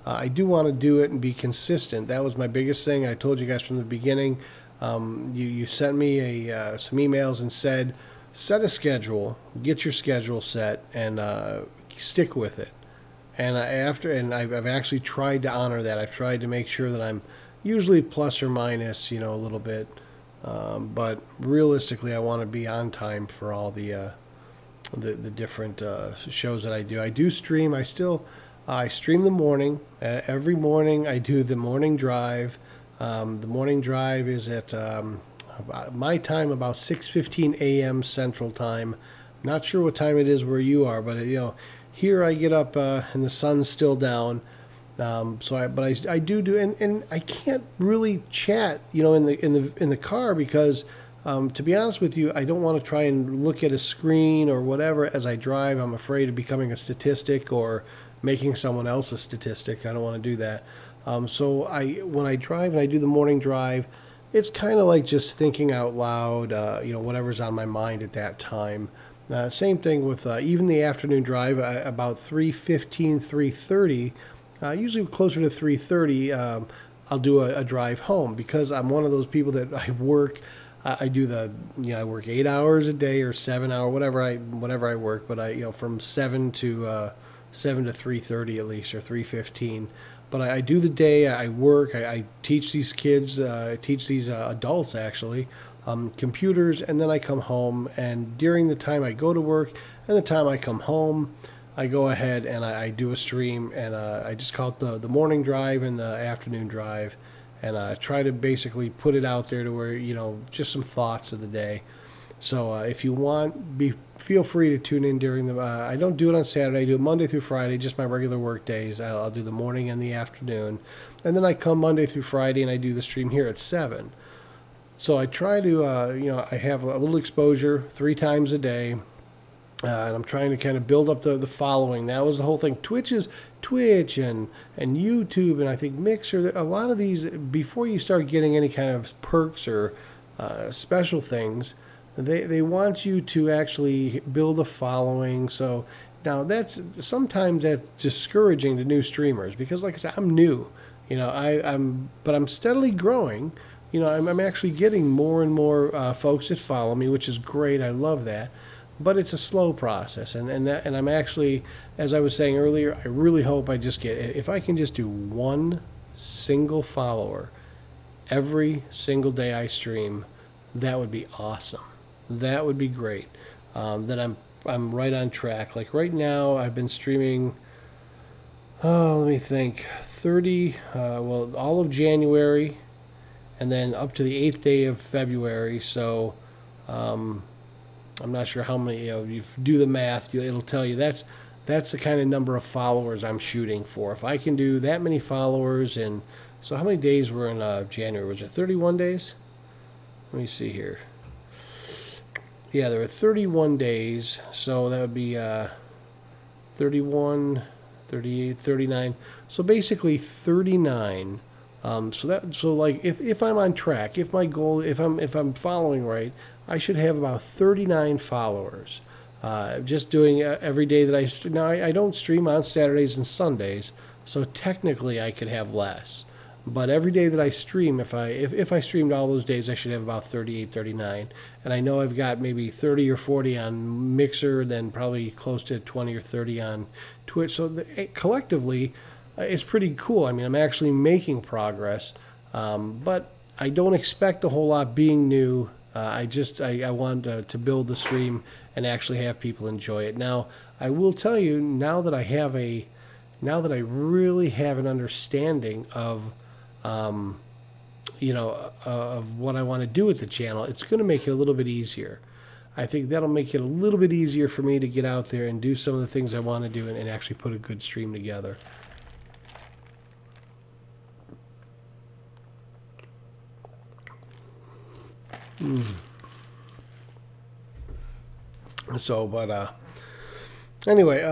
I do want to do it and be consistent. That was my biggest thing. I told you guys from the beginning. You sent me some emails and said, set a schedule, get your schedule set, and stick with it. And I've actually tried to honor that. I've tried to make sure that I'm usually plus or minus, a little bit. But realistically, I want to be on time for all the different shows that I do. I do stream. I stream the morning. Every morning I do the morning drive. The morning drive is at my time, about 6:15 a.m. Central Time. I'm not sure what time it is where you are, but here I get up and the sun's still down. I do, and I can't really chat, in the car because, to be honest with you, I don't want to try and look at a screen or whatever as I drive. I'm afraid of becoming a statistic or making someone else a statistic. I don't want to do that. When I drive and I do the morning drive, it's kind of like just thinking out loud, whatever's on my mind at that time. Same thing with even the afternoon drive, about 3:15, 3:30. Usually closer to 3:30, I'll do a drive home because I'm one of those people that I work. I work 8 hours a day or 7 hour, whatever I work. But from 7 to 3:30 at least, or 3:15. But I do the day. I work. I teach these kids. Teach these adults actually computers, and then I come home. And during the time I go to work and the time I come home, I go ahead and I do a stream, and I just call it the morning drive and the afternoon drive, and I try to basically put it out there to where, just some thoughts of the day. So if you want, feel free to tune in during the, I don't do it on Saturday, I do it Monday through Friday, just my regular work days. I'll do the morning and the afternoon, and then I come Monday through Friday and I do the stream here at 7. So I try to, I have a little exposure 3 times a day. And I'm trying to kind of build up the following. That was the whole thing. Twitch and YouTube, and I think Mixer. A lot of these, before you start getting any kind of perks or special things, they want you to actually build a following. So now sometimes that's discouraging to new streamers because, like I said, I'm new. But I'm steadily growing. I'm actually getting more and more folks that follow me, which is great. I love that. But it's a slow process, and I'm actually, as I was saying earlier, I really hope I just if I can just do one single follower every single day I stream, that would be awesome. That would be great. Then I'm right on track. Like right now, I've been streaming. Let me think. 30. All of January, and then up to the 8th day of February. So. I'm not sure how many, if you do the math, it'll tell you that's the kind of number of followers I'm shooting for. If I can do that many followers, and so how many days were in January? Was it 31 days? Let me see here. Yeah, there were 31 days, so that would be 31, 38, 39. So basically 39. So like if I'm on track, if my goal, if I'm following right, I should have about 39 followers. Just doing every day that I don't stream on Saturdays and Sundays, so technically I could have less. But every day that I stream, if I streamed all those days, I should have about 38, 39. And I know I've got maybe 30 or 40 on Mixer, then probably close to 20 or 30 on Twitch. So collectively, it's pretty cool. I mean, I'm actually making progress, but I don't expect a whole lot being new. I want to build the stream and actually have people enjoy it. Now, I will tell you, now that I really have an understanding of, of what I want to do with the channel, it's going to make it a little bit easier. I think that'll make it a little bit easier for me to get out there and do some of the things I want to do and actually put a good stream together. So, but anyway,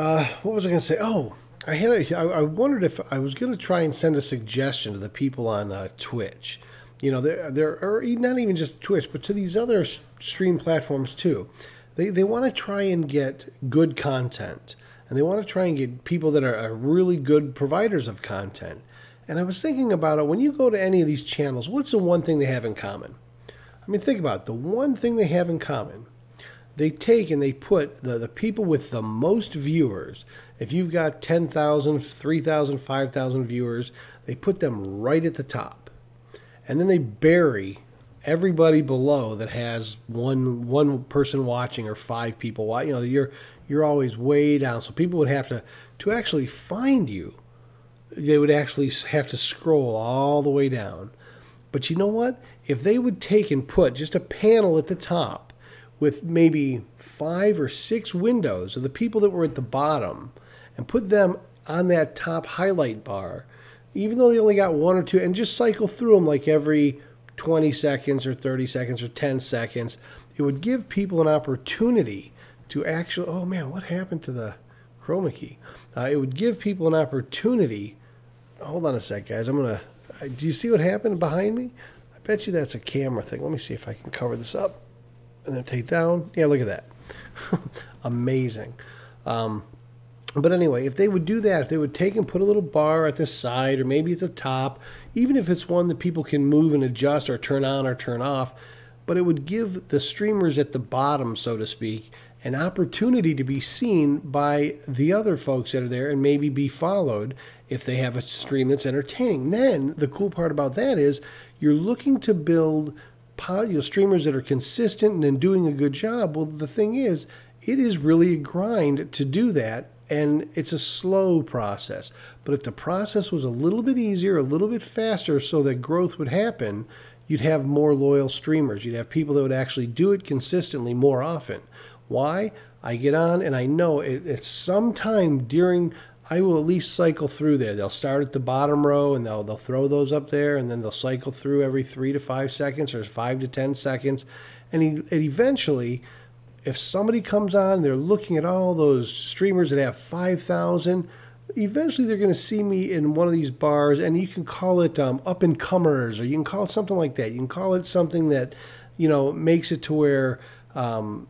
what was I going to say? Oh, I wondered if I was going to try and send a suggestion to the people on Twitch. You know, there are not even just Twitch, but to these other stream platforms too. They want to try and get good content, and they want to try and get people that are really good providers of content. And I was thinking about it, when you go to any of these channels, what's the one thing they have in common? I mean, think about it. The one thing they have in common, they take and they put the people with the most viewers. If you've got 10,000, 3,000, 5,000 viewers, they put them right at the top. And then they bury everybody below that has one person watching or 5 people watching. You know, you're always way down. So people would have to actually find you. They would actually have to scroll all the way down. But you know what? If they would take and put just a panel at the top with maybe 5 or 6 windows of the people that were at the bottom and put them on that top highlight bar, even though they only got 1 or 2, and just cycle through them like every 20 seconds or 30 seconds or 10 seconds, it would give people an opportunity to actually, oh man, what happened to the chroma key? It would give people an opportunity. Hold on a sec, guys. Do you see what happened behind me? I bet you that's a camera thing. Let me see if I can cover this up and then take down. Yeah, look at that. Amazing. But anyway, if they would do that, if they would take and put a little bar at the side or maybe at the top, even if it's one that people can move and adjust or turn on or turn off, but it would give the streamers at the bottom, so to speak, an opportunity to be seen by the other folks that are there and maybe be followed if they have a stream that's entertaining. Then the cool part about that is you're looking to build streamers that are consistent and doing a good job. Well, the thing is, it is really a grind to do that, and it's a slow process. But if the process was a little bit easier, a little bit faster so that growth would happen, you'd have more loyal streamers. You'd have people that would actually do it consistently more often. Why? I get on and I know it's sometime during, I will at least cycle through there. They'll start at the bottom row and they'll throw those up there, and then they'll cycle through every 3 to 5 seconds or 5 to 10 seconds. And eventually, if somebody comes on, they're looking at all those streamers that have 5,000, eventually they're going to see me in one of these bars, and you can call it up-and-comers, or you can call it something like that. You can call it something that, you know, makes it to where, hot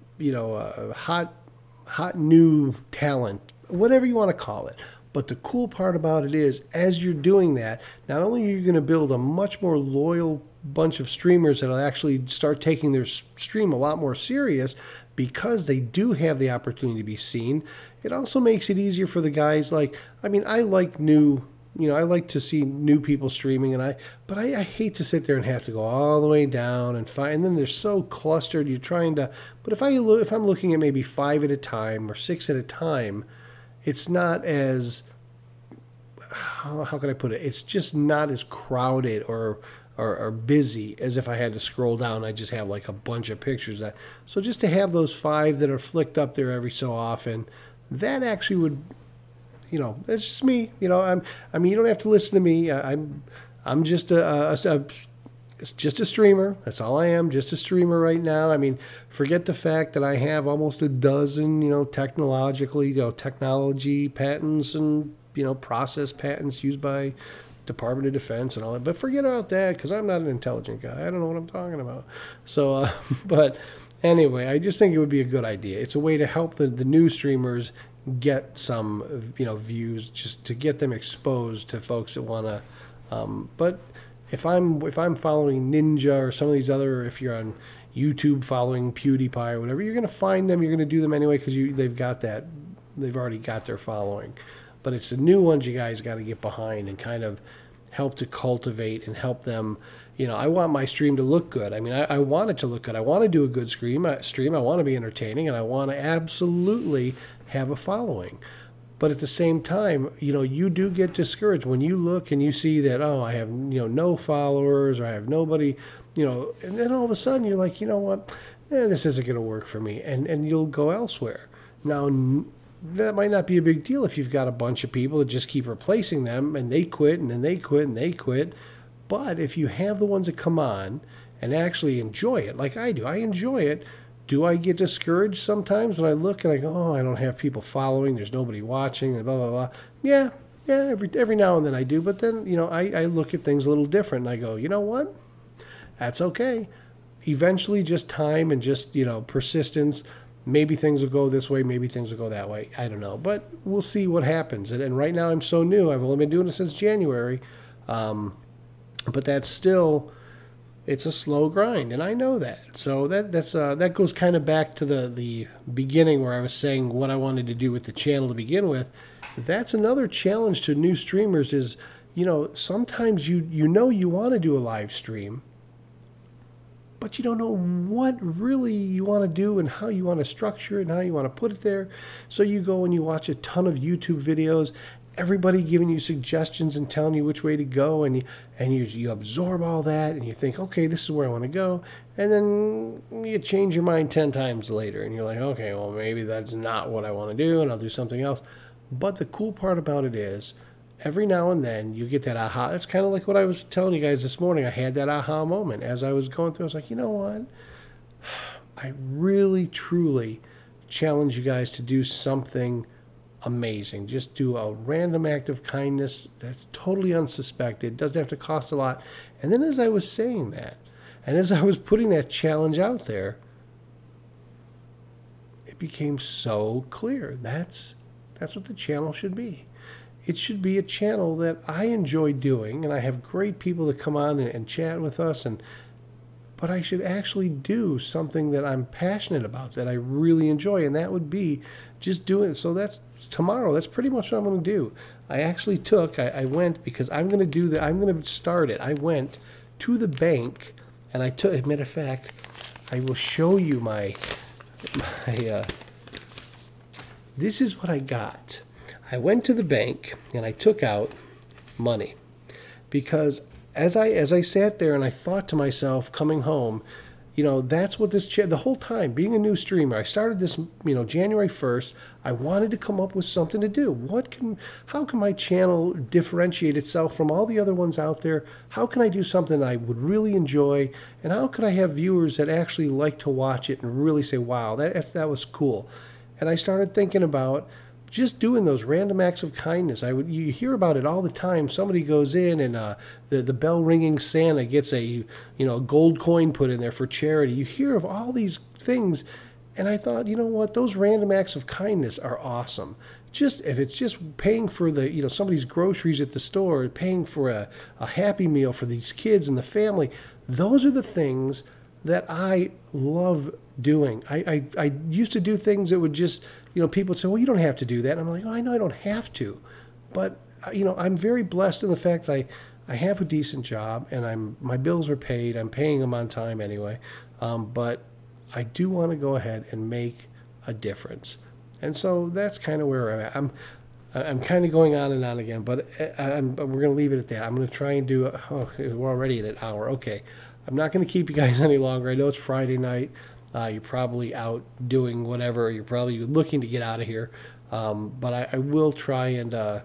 new talent, whatever you want to call it. But the cool part about it is, as you're doing that, not only are you going to build a much more loyal bunch of streamers that'll actually start taking their stream a lot more serious because they do have the opportunity to be seen, it also makes it easier for the guys. Like, I mean, I like I like to see new people streaming, but I hate to sit there and have to go all the way down and find, and then they're so clustered. You're trying to, but if I'm looking at maybe 5 at a time or 6 at a time, it's not as, how can I put it? It's just not as crowded or busy as if I had to scroll down. I just have like a bunch of pictures. So just to have those 5 that are flicked up there every so often, that actually would, that's just me. You don't have to listen to me. I'm just just a streamer. That's all I am, just a streamer right now. I mean, forget the fact that I have almost a dozen, technology patents and, process patents used by Department of Defense and all that. But forget about that, because I'm not an intelligent guy. I don't know what I'm talking about. So, but anyway, I just think it would be a good idea. It's a way to help the new streamers get some, views, just to get them exposed to folks that want to. But if I'm following Ninja or some of these other, if you're on YouTube following PewDiePie or whatever, you're going to find them. You're going to do them anyway because they've already got their following. But it's the new ones you guys got to get behind and kind of help to cultivate and help them. I want my stream to look good. I mean, I want it to look good. I want to do a good stream. I want to be entertaining, and I want to absolutely have a following. But at the same time, you do get discouraged when you look and you see that, oh, I have, no followers, or I have nobody, and then all of a sudden you're like, you know what, this isn't going to work for me. And you'll go elsewhere. Now, that might not be a big deal if you've got a bunch of people that just keep replacing them, and they quit, and then they quit, and they quit. But if you have the ones that come on and actually enjoy it, like I do, I enjoy it. Do I get discouraged sometimes when I look and I go, oh, I don't have people following, there's nobody watching, and blah, blah, blah. Yeah, every now and then I do. But then, I look at things a little different, and I go, you know what? That's okay. Eventually, just time and just, persistence, maybe things will go this way, maybe things will go that way. I don't know. But we'll see what happens. And right now I'm so new. I've only been doing it since January. But that's still, it's a slow grind, and I know that. So that goes kind of back to the beginning where I was saying what I wanted to do with the channel to begin with. That's another challenge to new streamers is, sometimes you want to do a live stream, but you don't know what really you want to do and how you want to structure it and how you want to put it there. So you go and you watch a ton of YouTube videos, everybody giving you suggestions and telling you which way to go, and you absorb all that, and you think, okay, this is where I want to go, and then you change your mind 10 times later, and you're like, okay, well, maybe that's not what I want to do, and I'll do something else. But the cool part about it is, every now and then you get that aha. That's kind of like what I was telling you guys this morning. I had that aha moment as I was going through. I was like, you know what? I really, truly challenge you guys to do something amazing. Just do a random act of kindness that's totally unsuspected. Doesn't have to cost a lot. And then as I was saying that, and as I was putting that challenge out there, it became so clear. That's what the channel should be. It should be a channel that I enjoy doing, and I have great people that come on and chat with us, but I should actually do something that I'm passionate about, that I really enjoy, and that would be just doing it. So that's tomorrow. That's pretty much what I'm going to do. I went, because I'm going to do that. I'm going to start it. I went to the bank, and I took, as a matter of fact, I will show you this is what I got. I went to the bank and I took out money, because as I sat there and I thought to myself coming home, that's what the whole time being a new streamer, I started this, January 1st. I wanted to come up with something to do. How can my channel differentiate itself from all the other ones out there? How can I do something I would really enjoy? And how could I have viewers that actually like to watch it and really say, wow, that was cool. And I started thinking about just doing those random acts of kindness. You hear about it all the time. Somebody goes in and the bell ringing Santa gets a gold coin put in there for charity. You hear of all these things, and I thought, you know what? Those random acts of kindness are awesome. Just if it's just paying for the somebody's groceries at the store, paying for a Happy Meal for these kids and the family, those are the things that I love doing. I used to do things that would just, people would say, well, you don't have to do that. And I'm like, oh, I know I don't have to. But, I'm very blessed in the fact that I have a decent job, and my bills are paid. I'm paying them on time anyway. But I do want to go ahead and make a difference. And so that's kind of where I'm at. I'm kind of going on and on again, but we're going to leave it at that. I'm going to try and do, we're already at an hour. Okay. I'm not going to keep you guys any longer. I know it's Friday night. You're probably out doing whatever. You're probably looking to get out of here. But I will try and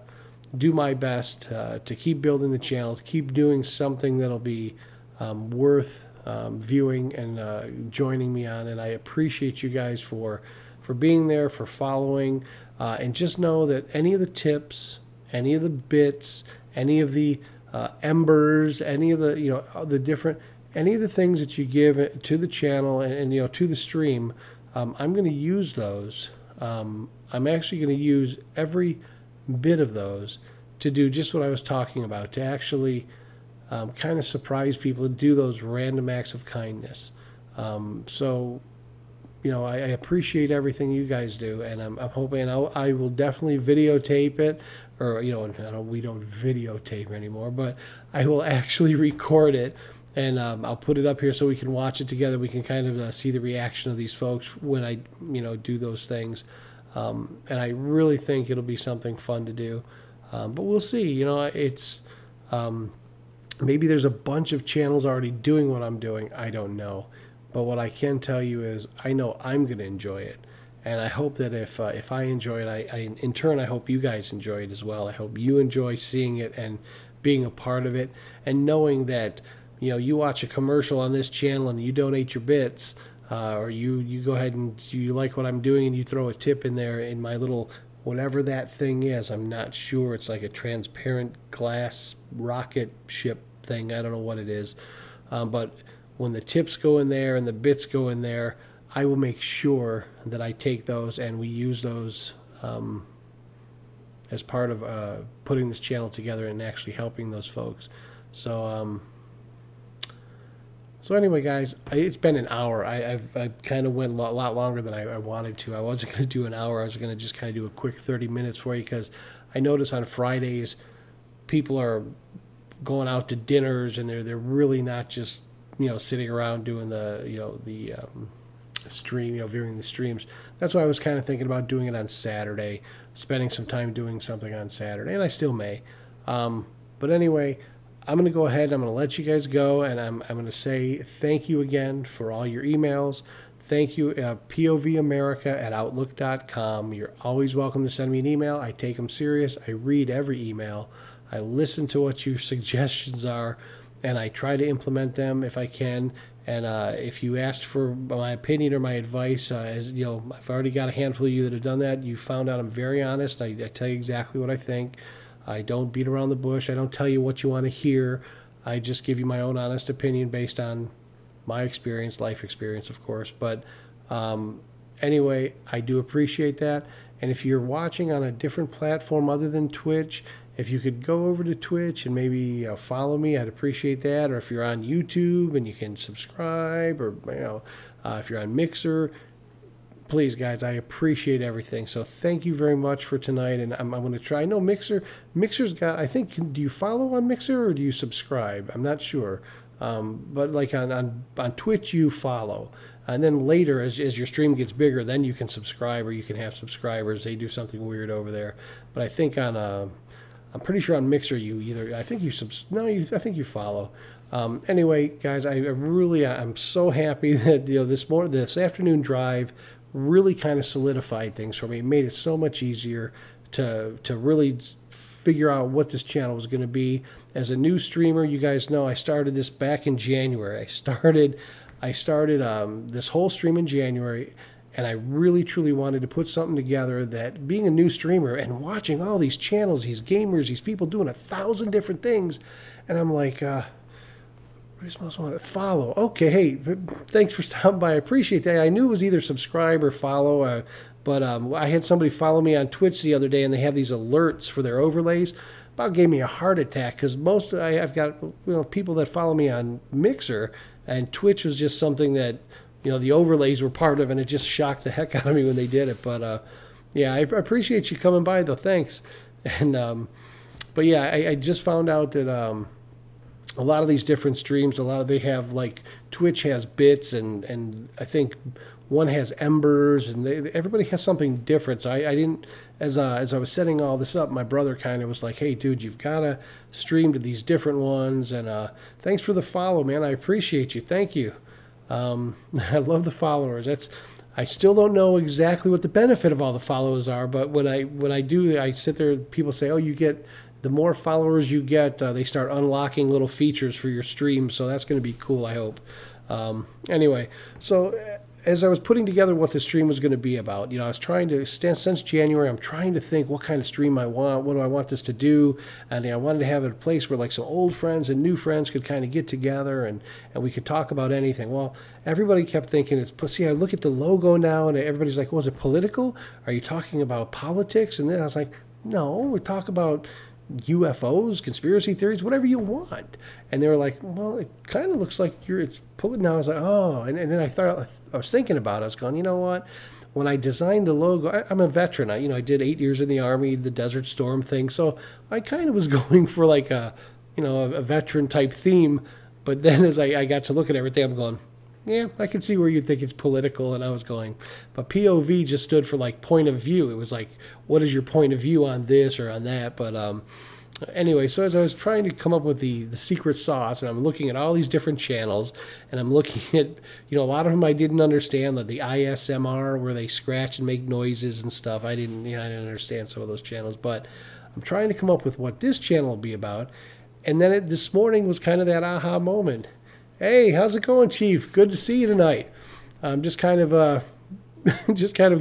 do my best to keep building the channel, to keep doing something that'll be worth viewing and joining me on. And I appreciate you guys for being there, for following. And just know that any of the tips, any of the bits, any of the embers, any of the, the different... any of the things that you give to the channel and to the stream, I'm going to use those. I'm actually going to use every bit of those to do just what I was talking about, to actually kind of surprise people, to do those random acts of kindness. So I appreciate everything you guys do, and I'm hoping I will definitely videotape it, or we don't videotape anymore, but I will actually record it, and I'll put it up here so we can watch it together. We can kind of see the reaction of these folks when I do those things, and I really think it'll be something fun to do, but we'll see. It's maybe there's a bunch of channels already doing what I'm doing. I don't know. But what I can tell you is I know I'm going to enjoy it. And I hope that if I enjoy it, in turn, I hope you guys enjoy it as well. I hope you enjoy seeing it and being a part of it, and knowing that, you watch a commercial on this channel and you donate your bits, or you go ahead and you like what I'm doing and you throw a tip in there in my little, whatever that thing is. I'm not sure. It's like a transparent glass rocket ship thing. I don't know what it is. But when the tips go in there and the bits go in there, I will make sure that I take those and we use those as part of putting this channel together and actually helping those folks. So anyway, guys, it's been an hour. I kind of went a lot longer than I wanted to. I wasn't going to do an hour. I was going to just kind of do a quick 30 minutes for you, because I notice on Fridays people are going out to dinners, and they're really not just sitting around doing the stream, viewing the streams. That's why I was kind of thinking about doing it on Saturday, spending some time doing something on Saturday, and I still may. But anyway, I'm going to go ahead. I'm going to let you guys go, and I'm going to say thank you again for all your emails. Thank you, povamerica@outlook.com. You're always welcome to send me an email. I take them serious. I read every email. I listen to what your suggestions are, and I try to implement them if I can. And if you asked for my opinion or my advice, as I've already got a handful of you that have done that. You found out I'm very honest. I tell you exactly what I think. I don't beat around the bush. I don't tell you what you want to hear. I just give you my own honest opinion based on my experience, life experience, of course. But anyway, I do appreciate that. And if you're watching on a different platform other than Twitch, if you could go over to Twitch and maybe follow me, I'd appreciate that. Or if you're on YouTube and you can subscribe, or if you're on Mixer, please, guys, I appreciate everything. So thank you very much for tonight. And I'm going to try. I know Mixer's got, I think, do you follow on Mixer or do you subscribe? I'm not sure. But like on Twitch, you follow. And then later, as your stream gets bigger, then you can subscribe, or you can have subscribers. They do something weird over there. But I think I'm pretty sure on Mixer I think you follow. Anyway, guys, I'm so happy that this afternoon drive really kind of solidified things for me. It made it so much easier to really figure out what this channel was going to be. As a new streamer, you guys know I started this back in January. I started this whole stream in January. And I really, truly wanted to put something together that, being a new streamer and watching all these channels, these gamers, these people doing 1,000 different things, and I'm like, I just must want to follow. Okay, hey, thanks for stopping by. I appreciate that. I knew it was either subscribe or follow, but I had somebody follow me on Twitch the other day, and they have these alerts for their overlays. About gave me a heart attack, because I've got people that follow me on Mixer, and Twitch was just something that the overlays were part of, and it just shocked the heck out of me when they did it. But yeah, I appreciate you coming by, though. Thanks. And but yeah, I just found out that a lot of these different streams, they have, like, Twitch has bits, and I think one has embers, and everybody has something different. So I didn't, as I was setting all this up, my brother kind of was like, hey, dude, you've got to stream to these different ones. And thanks for the follow, man. I appreciate you. Thank you. I love the followers. I still don't know exactly what the benefit of all the followers are, but when I do, I sit there, people say, oh, the more followers you get, they start unlocking little features for your stream, so that's going to be cool, I hope. Anyway, so as I was putting together what the stream was going to be about, I was trying to, since January, I'm trying to think what kind of stream I want, what do I want this to do, and I wanted to have a place where, like, some old friends and new friends could kind of get together, and we could talk about anything. Well, everybody kept thinking see, I look at the logo now, and everybody's like, was it political? Are you talking about politics? And then I was like, no, we talk about UFOs, conspiracy theories, whatever you want. And they were like, well, it kind of looks like it's pulling now. I was like, oh, and then I was thinking about it. I was going, you know what? When I designed the logo, I'm a veteran. I did 8 years in the Army, the Desert Storm thing. So I kind of was going for like a veteran type theme. But then as I got to look at everything, I'm going, yeah, I can see where you think it's political. And I was going, but POV just stood for like point of view. It was like, what is your point of view on this or on that? But anyway, so as I was trying to come up with the secret sauce, and I'm looking at all these different channels, and I'm looking at, a lot of them I didn't understand, like the ISMR where they scratch and make noises and stuff. I didn't understand some of those channels, but I'm trying to come up with what this channel will be about. And then this morning was kind of that aha moment. Hey, how's it going, Chief? Good to see you tonight. I'm just kind of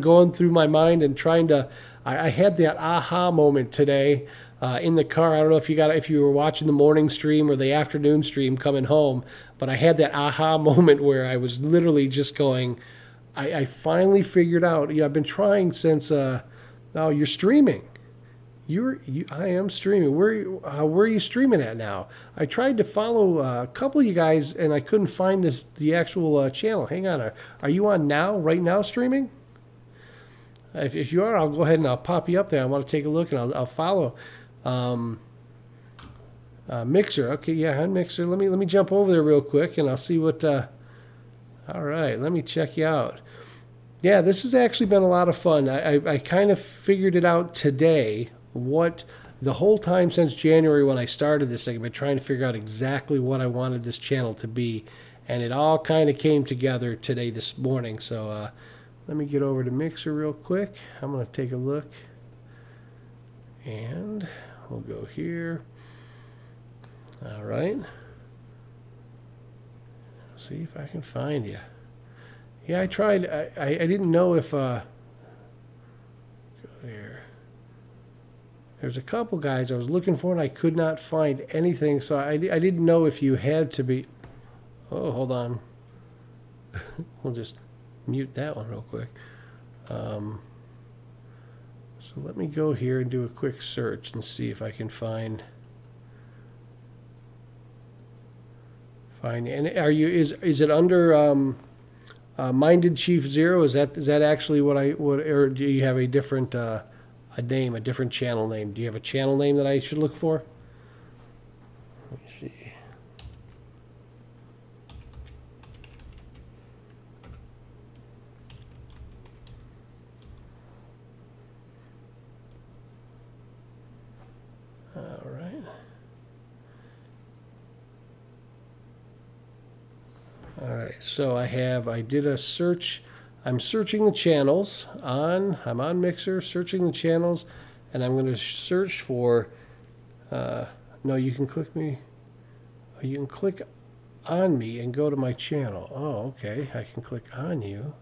going through my mind and trying to. I had that aha moment today in the car. I don't know if you were watching the morning stream or the afternoon stream coming home, but I had that aha moment where I was literally just going. I finally figured out. I've been trying since. Now you're streaming. I am streaming. Where are you streaming at now? I tried to follow a couple of you guys, and I couldn't find the actual channel. Hang on. Are you on now, right now, streaming? If you are, I'll go ahead and I'll pop you up there. I want to take a look, and I'll follow. Mixer. Okay, yeah, on Mixer. Let me jump over there real quick, and I'll see what. All right, let me check you out. Yeah, this has actually been a lot of fun. I kind of figured it out today. What the whole time since January when I started this thing, I've been trying to figure out exactly what I wanted this channel to be, and it all kind of came together today, this morning. So let me get over to Mixer real quick. I'm going to take a look, and we'll go here. All right. Let's see if I can find you. Yeah, I tried. I didn't know if go there. There's a couple guys I was looking for, and I could not find anything. So I didn't know if you had to be. Oh, hold on. We'll just mute that one real quick. So let me go here and do a quick search and see if I can find. And is it under Minded Chief Zero? Is that actually or do you have a different a different channel name? Do you have a channel name that I should look for? Let me see. All right. All right. So I did a search. I'm searching the channels I'm on Mixer, searching the channels, and I'm going to search for, no, you can click on me and go to my channel. Oh, okay. I can click on you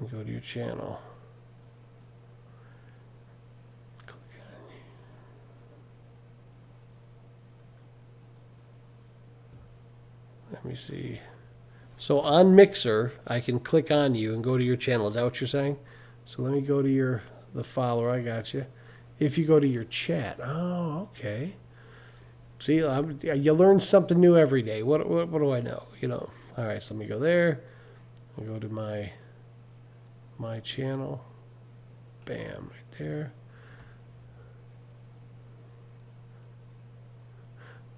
and go to your channel. Click on you. Let me see. So on Mixer, I can click on you and go to your channel. Is that what you're saying? So let me go to the follower. I got you. If you go to your chat. Oh, okay. See, you learn something new every day. What do I know? All right, so let me go there. I'll go to my channel. Bam, right there.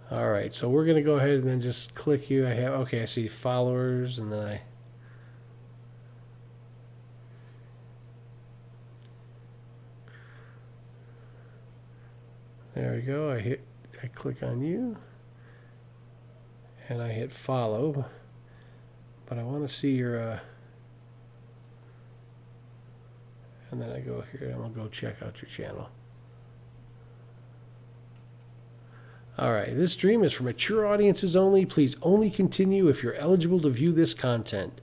All right, so we're going to go ahead and then just click you. I see followers, and then there we go. I click on you, and I hit follow, but I want to see your, and then I go here, and I'm going to go check out your channel. All right, this stream is for mature audiences only. Please only continue if you're eligible to view this content.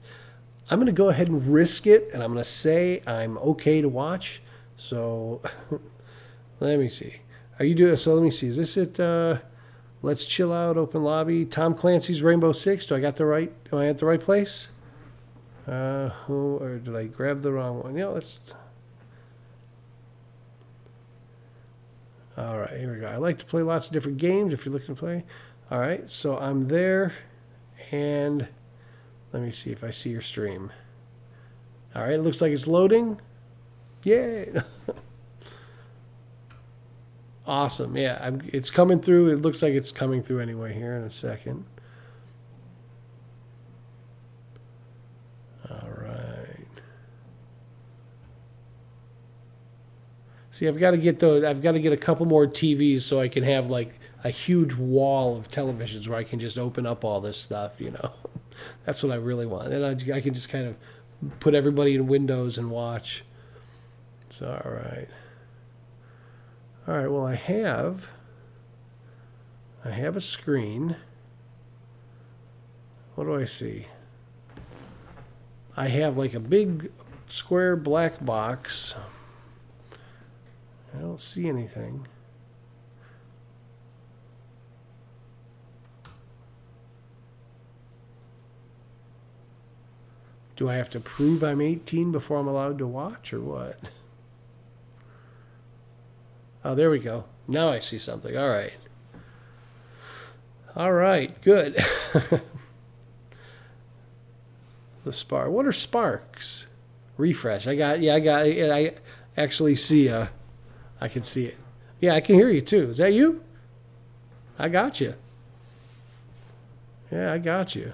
I'm going to go ahead and risk it, and I'm going to say I'm okay to watch. So let me see. So let me see. Is this it? Let's Chill Out, Open Lobby, Tom Clancy's Rainbow Six. Am I at the right place? Or did I grab the wrong one? Yeah, let's. All right, here we go. I like to play lots of different games if you're looking to play. All right, so I'm there, and let me see if I see your stream. All right, it looks like it's loading. Yay! Awesome, yeah, it's coming through. It looks like it's coming through anyway here in a second. All right. See, I've got to get a couple more TVs so I can have like a huge wall of televisions where I can just open up all this stuff, you know. That's what I really want. And I can just kind of put everybody in windows and watch. It's all right. All right, well, I have a screen. What do I see? I have like a big square black box. I don't see anything. Do I have to prove I'm 18 before I'm allowed to watch, or what? Oh, there we go. Now I see something. All right. All right, good. The spark. What are sparks? Refresh. I got it. I actually see I can see it. Yeah, I can hear you too. Is that you? I got you. Yeah, I got you.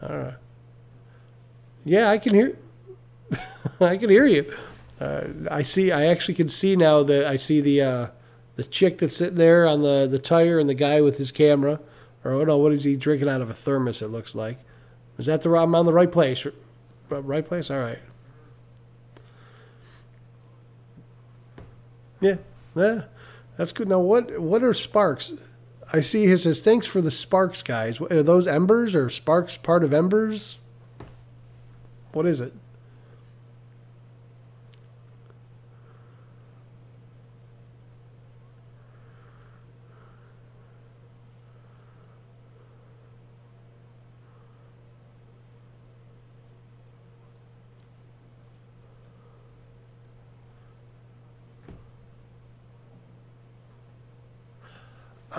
All right. Yeah, I can hear. I can hear you. I actually can see now that I see the chick that's sitting there on the tire and the guy with his camera. Or oh no, what is he drinking out of a thermos? It looks like. Is that I'm on the right place? Right place. All right. Yeah, that's good. Now what are sparks? I see it says thanks for the sparks, guys. Are those embers or sparks part of embers? What is it?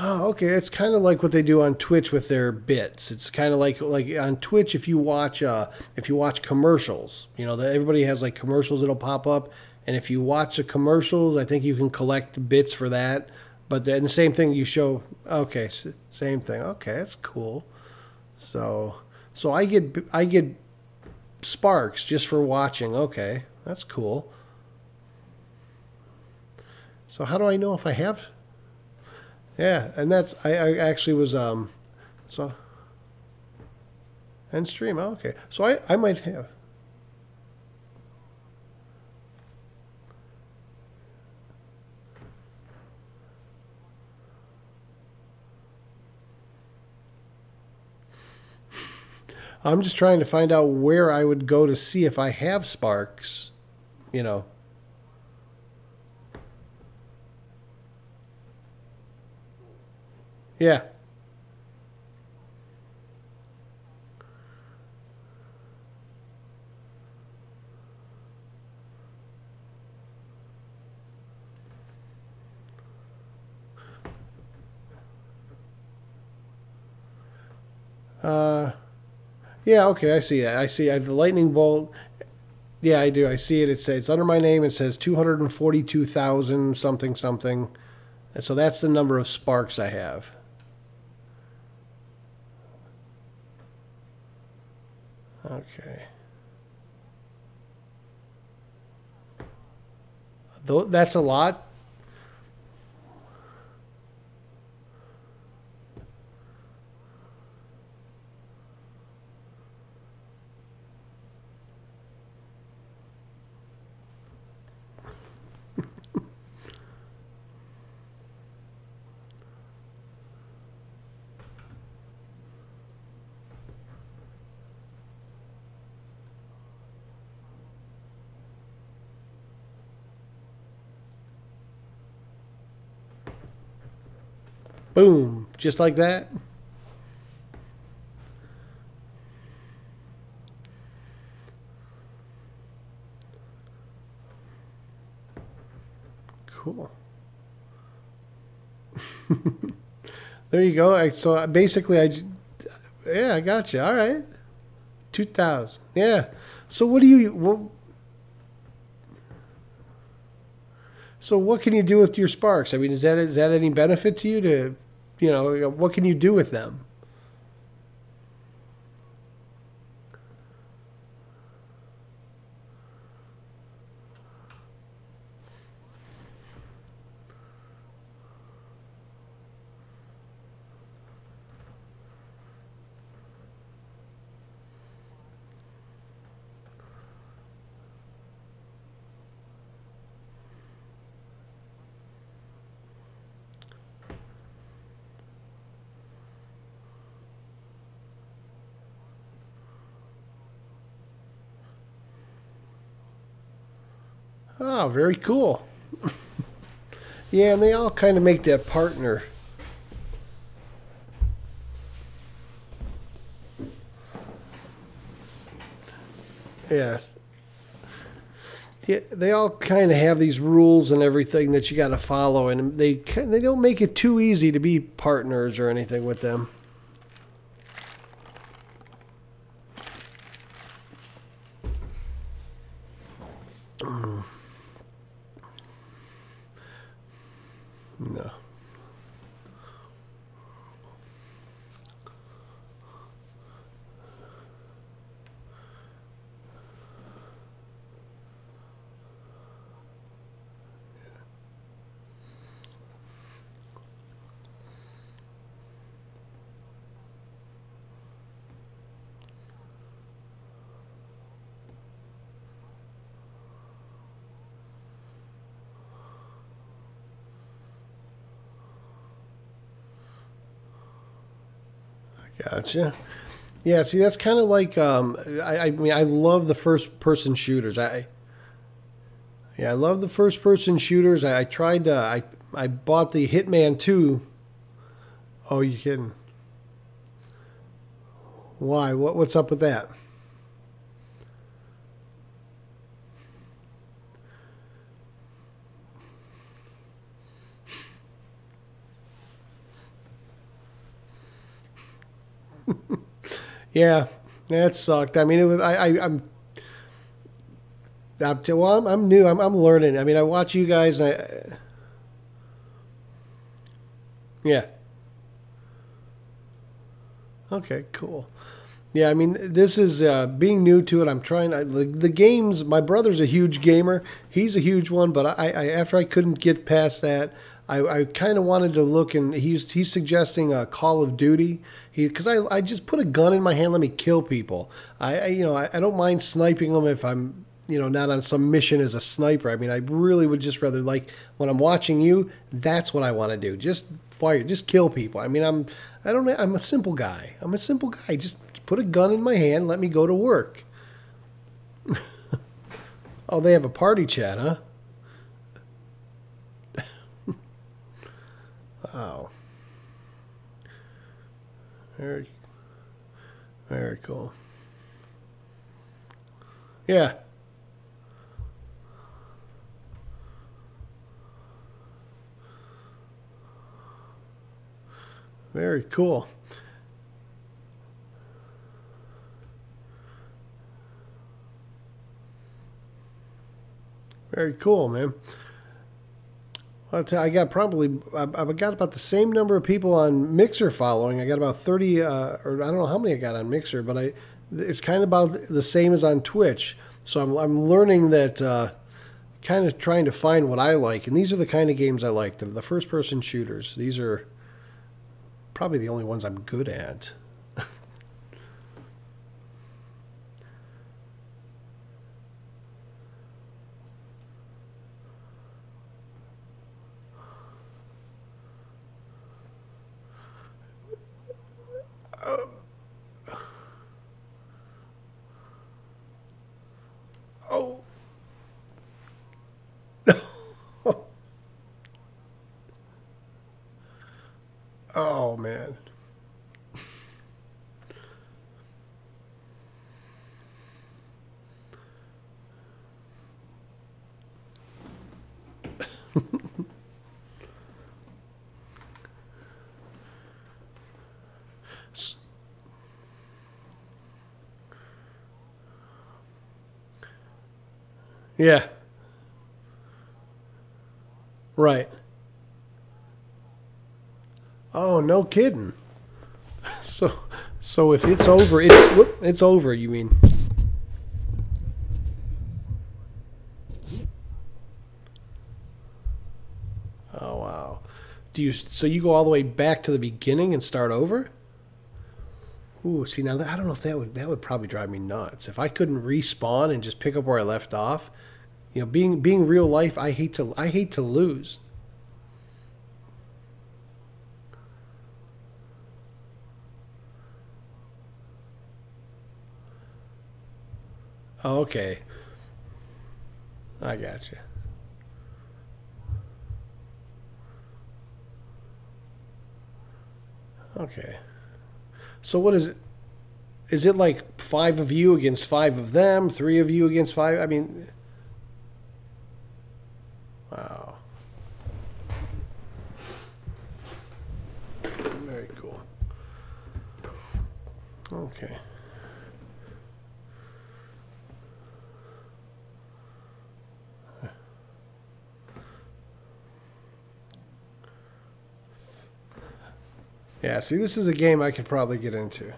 Oh, okay. It's kind of like what they do on Twitch with their bits. It's kind of like on Twitch if you watch commercials, you know, that everybody has like commercials that'll pop up, and if you watch the commercials, I think you can collect bits for that. But then the same thing you show. Okay, same thing. Okay, that's cool. So I get sparks just for watching. Okay, that's cool. So how do I know if I have? Yeah, and that's I actually was so end stream. Oh, okay, so I might have. I'm just trying to find out where I would go to see if I have sparks, you know. Yeah. Yeah, okay, I see that. I see the lightning bolt. Yeah, I do. I see it. It's under my name. It says 242,000 something something. And so that's the number of sparks I have. Okay. That's a lot. Boom, just like that. Cool. There you go. So basically, yeah, I got you. All right. 2,000. Yeah. So so what can you do with your Sparks? I mean, is that any benefit to you to, what can you do with them? Oh, very cool. Yeah, and they all kind of make that partner. Yes. Yeah, they all kind of have these rules and everything that you got to follow, and they don't make it too easy to be partners or anything with them. No. Gotcha. Yeah, see, that's kind of like I mean, I love the first person shooters. I love the first person shooters. I tried to I bought the Hitman 2. Oh, you kidding? Why? What's up with that? Yeah, that sucked. I mean, it was I'm new. I'm learning. I mean, I watch you guys. Yeah. Okay. Cool. Yeah. I mean, this is being new to it. I'm trying. The games. My brother's a huge gamer. He's a huge one. But after I couldn't get past that, I kind of wanted to look, and he's suggesting Call of Duty. Because I just put a gun in my hand, let me kill people. I don't mind sniping them if I'm not on some mission as a sniper. I mean, I really would just rather, like, when I'm watching you, that's what I want to do. Just fire, just kill people. I mean, I'm a simple guy. I'm a simple guy. Just put a gun in my hand, let me go to work. Oh, they have a party chat, huh? Wow. Very, very cool. Yeah. Very cool. Very cool, man. I'll tell you, I've got about the same number of people on Mixer following. I got about 30, or I don't know how many I got on Mixer, but it's kind of about the same as on Twitch. So I'm learning that, kind of trying to find what I like. And these are the kind of games I like, the first person shooters. These are probably the only ones I'm good at. Oh. Oh, man. Yeah. Right. Oh, no kidding. So, so if it's over, it's over. You mean? Oh wow. So you go all the way back to the beginning and start over? Ooh, see now I don't know if that would probably drive me nuts if I couldn't respawn and just pick up where I left off. You know, being real life, I hate to lose. Oh, okay, I got you. Okay. So what is it? Is it like five of you against five of them? Three of you against five? I mean, wow, very cool. Okay. Yeah, see, this is a game I could probably get into.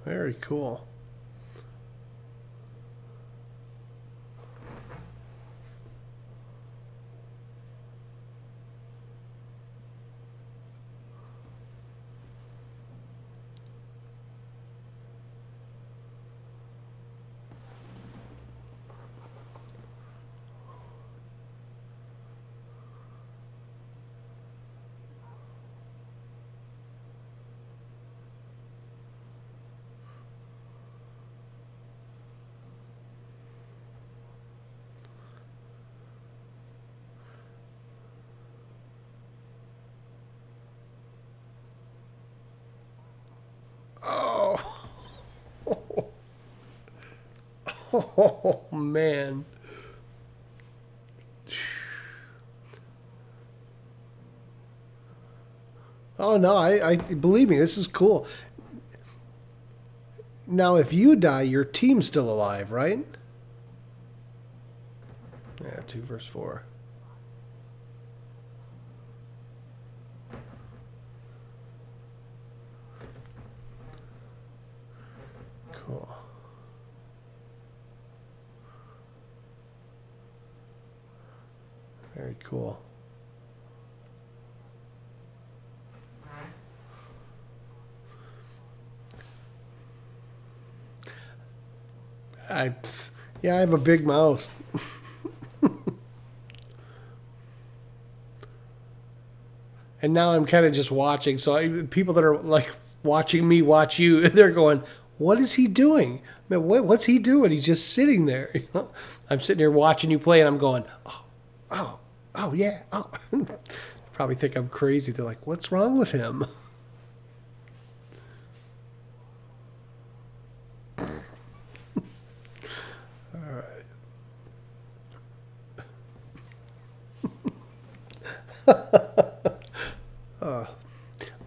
Very cool. Oh, oh man. Oh no, I believe me, this is cool. Now, if you die, your team's still alive, right? Yeah, 2 versus 4. Cool. Very cool. I, yeah, I have a big mouth. And now I'm kind of just watching. So people that are like watching me watch you, they're going, "What is he doing? Man, what's he doing? He's just sitting there." You know, I'm sitting here watching you play, and I'm going, "Oh, oh, oh yeah, oh." Probably think I'm crazy. They're like, "What's wrong with him?"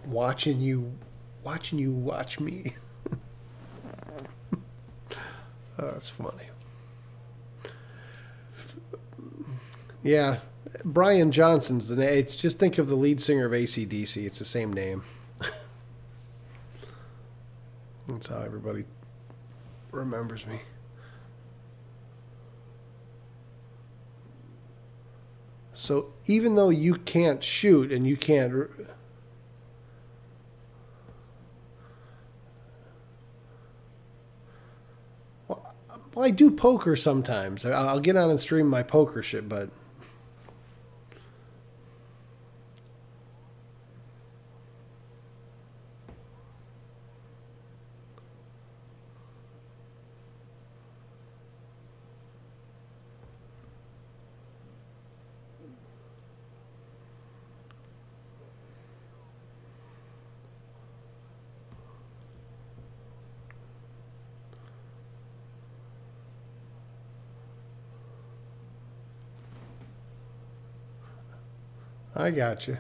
watching you, watching you watch me. Oh, that's funny. Yeah, Brian Johnson's the name. Just think of the lead singer of AC/DC. It's the same name. That's how everybody remembers me. So even though you can't shoot and you can't, Well, I do poker sometimes. I'll get on and stream my poker shit, but I got you.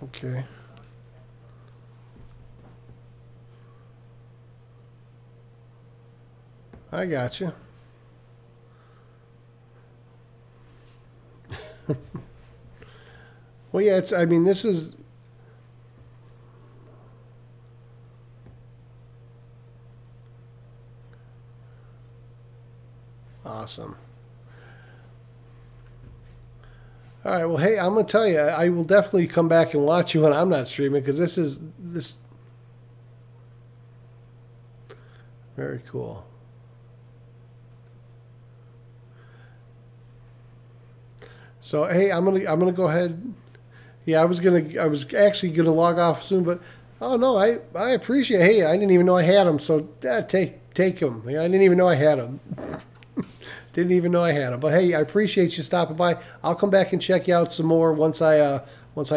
Okay. I got you. Well, yeah, I mean, this is. Awesome. All right, well, hey, I'm going to tell you, I will definitely come back and watch you when I'm not streaming, because this. Very cool. So, hey, I'm gonna go ahead. Yeah, I was actually gonna log off soon, but oh no, I appreciate. Hey, I didn't even know I had them, so take them. I didn't even know I had them. Didn't even know I had them. But hey, I appreciate you stopping by. I'll come back and check you out some more once I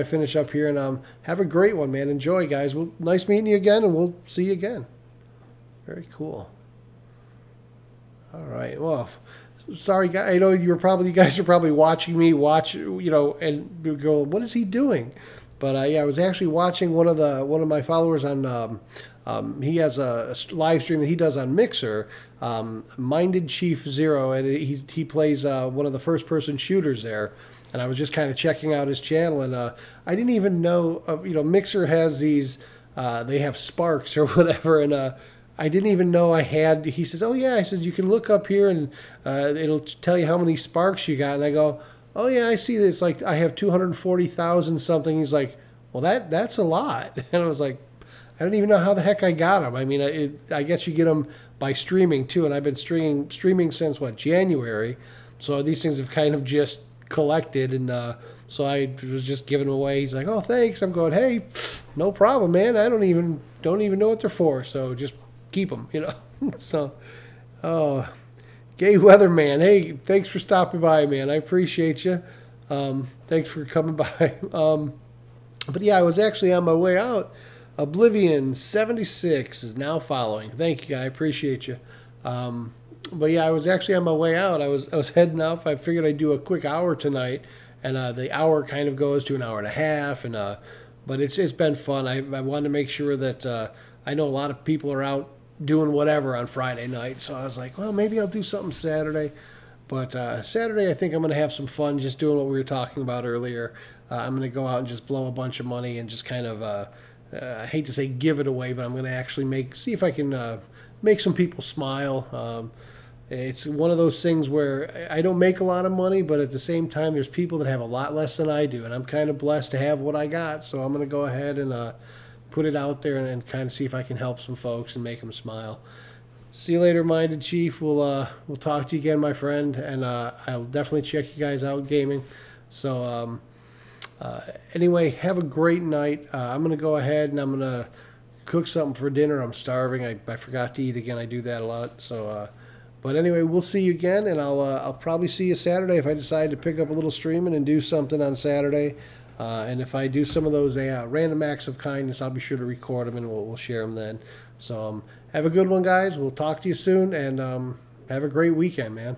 finish up here, and have a great one, man. Enjoy, guys. Well, nice meeting you again, and we'll see you again. Very cool. All right. Well, sorry, guys. I know you guys are probably watching me and go, what is he doing? But yeah, I was actually watching one of my followers on. He has a live stream that he does on Mixer, Minded Chief Zero, and he plays one of the first person shooters there. And I was just kind of checking out his channel, and I didn't even know Mixer has these. They have sparks or whatever, and I didn't even know I had. He says, "Oh yeah," I said, "You can look up here and it'll tell you how many sparks you got." And I go, "Oh yeah, I see this. Like I have 240,000 something." He's like, "Well, that's a lot." And I was like, "I don't even know how the heck I got them." I mean, I guess you get them by streaming too, and I've been streaming since January. So these things have kind of just collected, and so I was just giving them away. He's like, "Oh, thanks." I'm going, "Hey, no problem, man. I don't even know what they're for. So just keep them, So, oh, Gay Weatherman, hey, thanks for stopping by, man. I appreciate you. Thanks for coming by. But yeah, I was actually on my way out. Oblivion 76 is now following. Thank you, guy. I appreciate you. But yeah, I was actually on my way out. I was heading out. I figured I'd do a quick hour tonight, and the hour kind of goes to an hour and a half. And but it's been fun. I wanted to make sure that I know a lot of people are out doing whatever on Friday night, so I was like, well, maybe I'll do something Saturday. But Saturday, I think I'm going to have some fun just doing what we were talking about earlier. I'm going to go out and just blow a bunch of money and just kind of, I hate to say give it away, but I'm going to actually see if I can make some people smile. It's one of those things where I don't make a lot of money, but at the same time, there's people that have a lot less than I do, and I'm kind of blessed to have what I got, so I'm going to go ahead and put it out there and kind of see if I can help some folks and make them smile. See you later, Minded Chief. We'll talk to you again, my friend, and I'll definitely check you guys out gaming. So anyway, have a great night. I'm going to go ahead and I'm going to cook something for dinner. I'm starving. I forgot to eat again. I do that a lot. So, but anyway, we'll see you again, and I'll probably see you Saturday if I decide to pick up a little streaming and do something on Saturday. And if I do some of those random acts of kindness, I'll be sure to record them and we'll share them then. So have a good one, guys. We'll talk to you soon, and have a great weekend, man.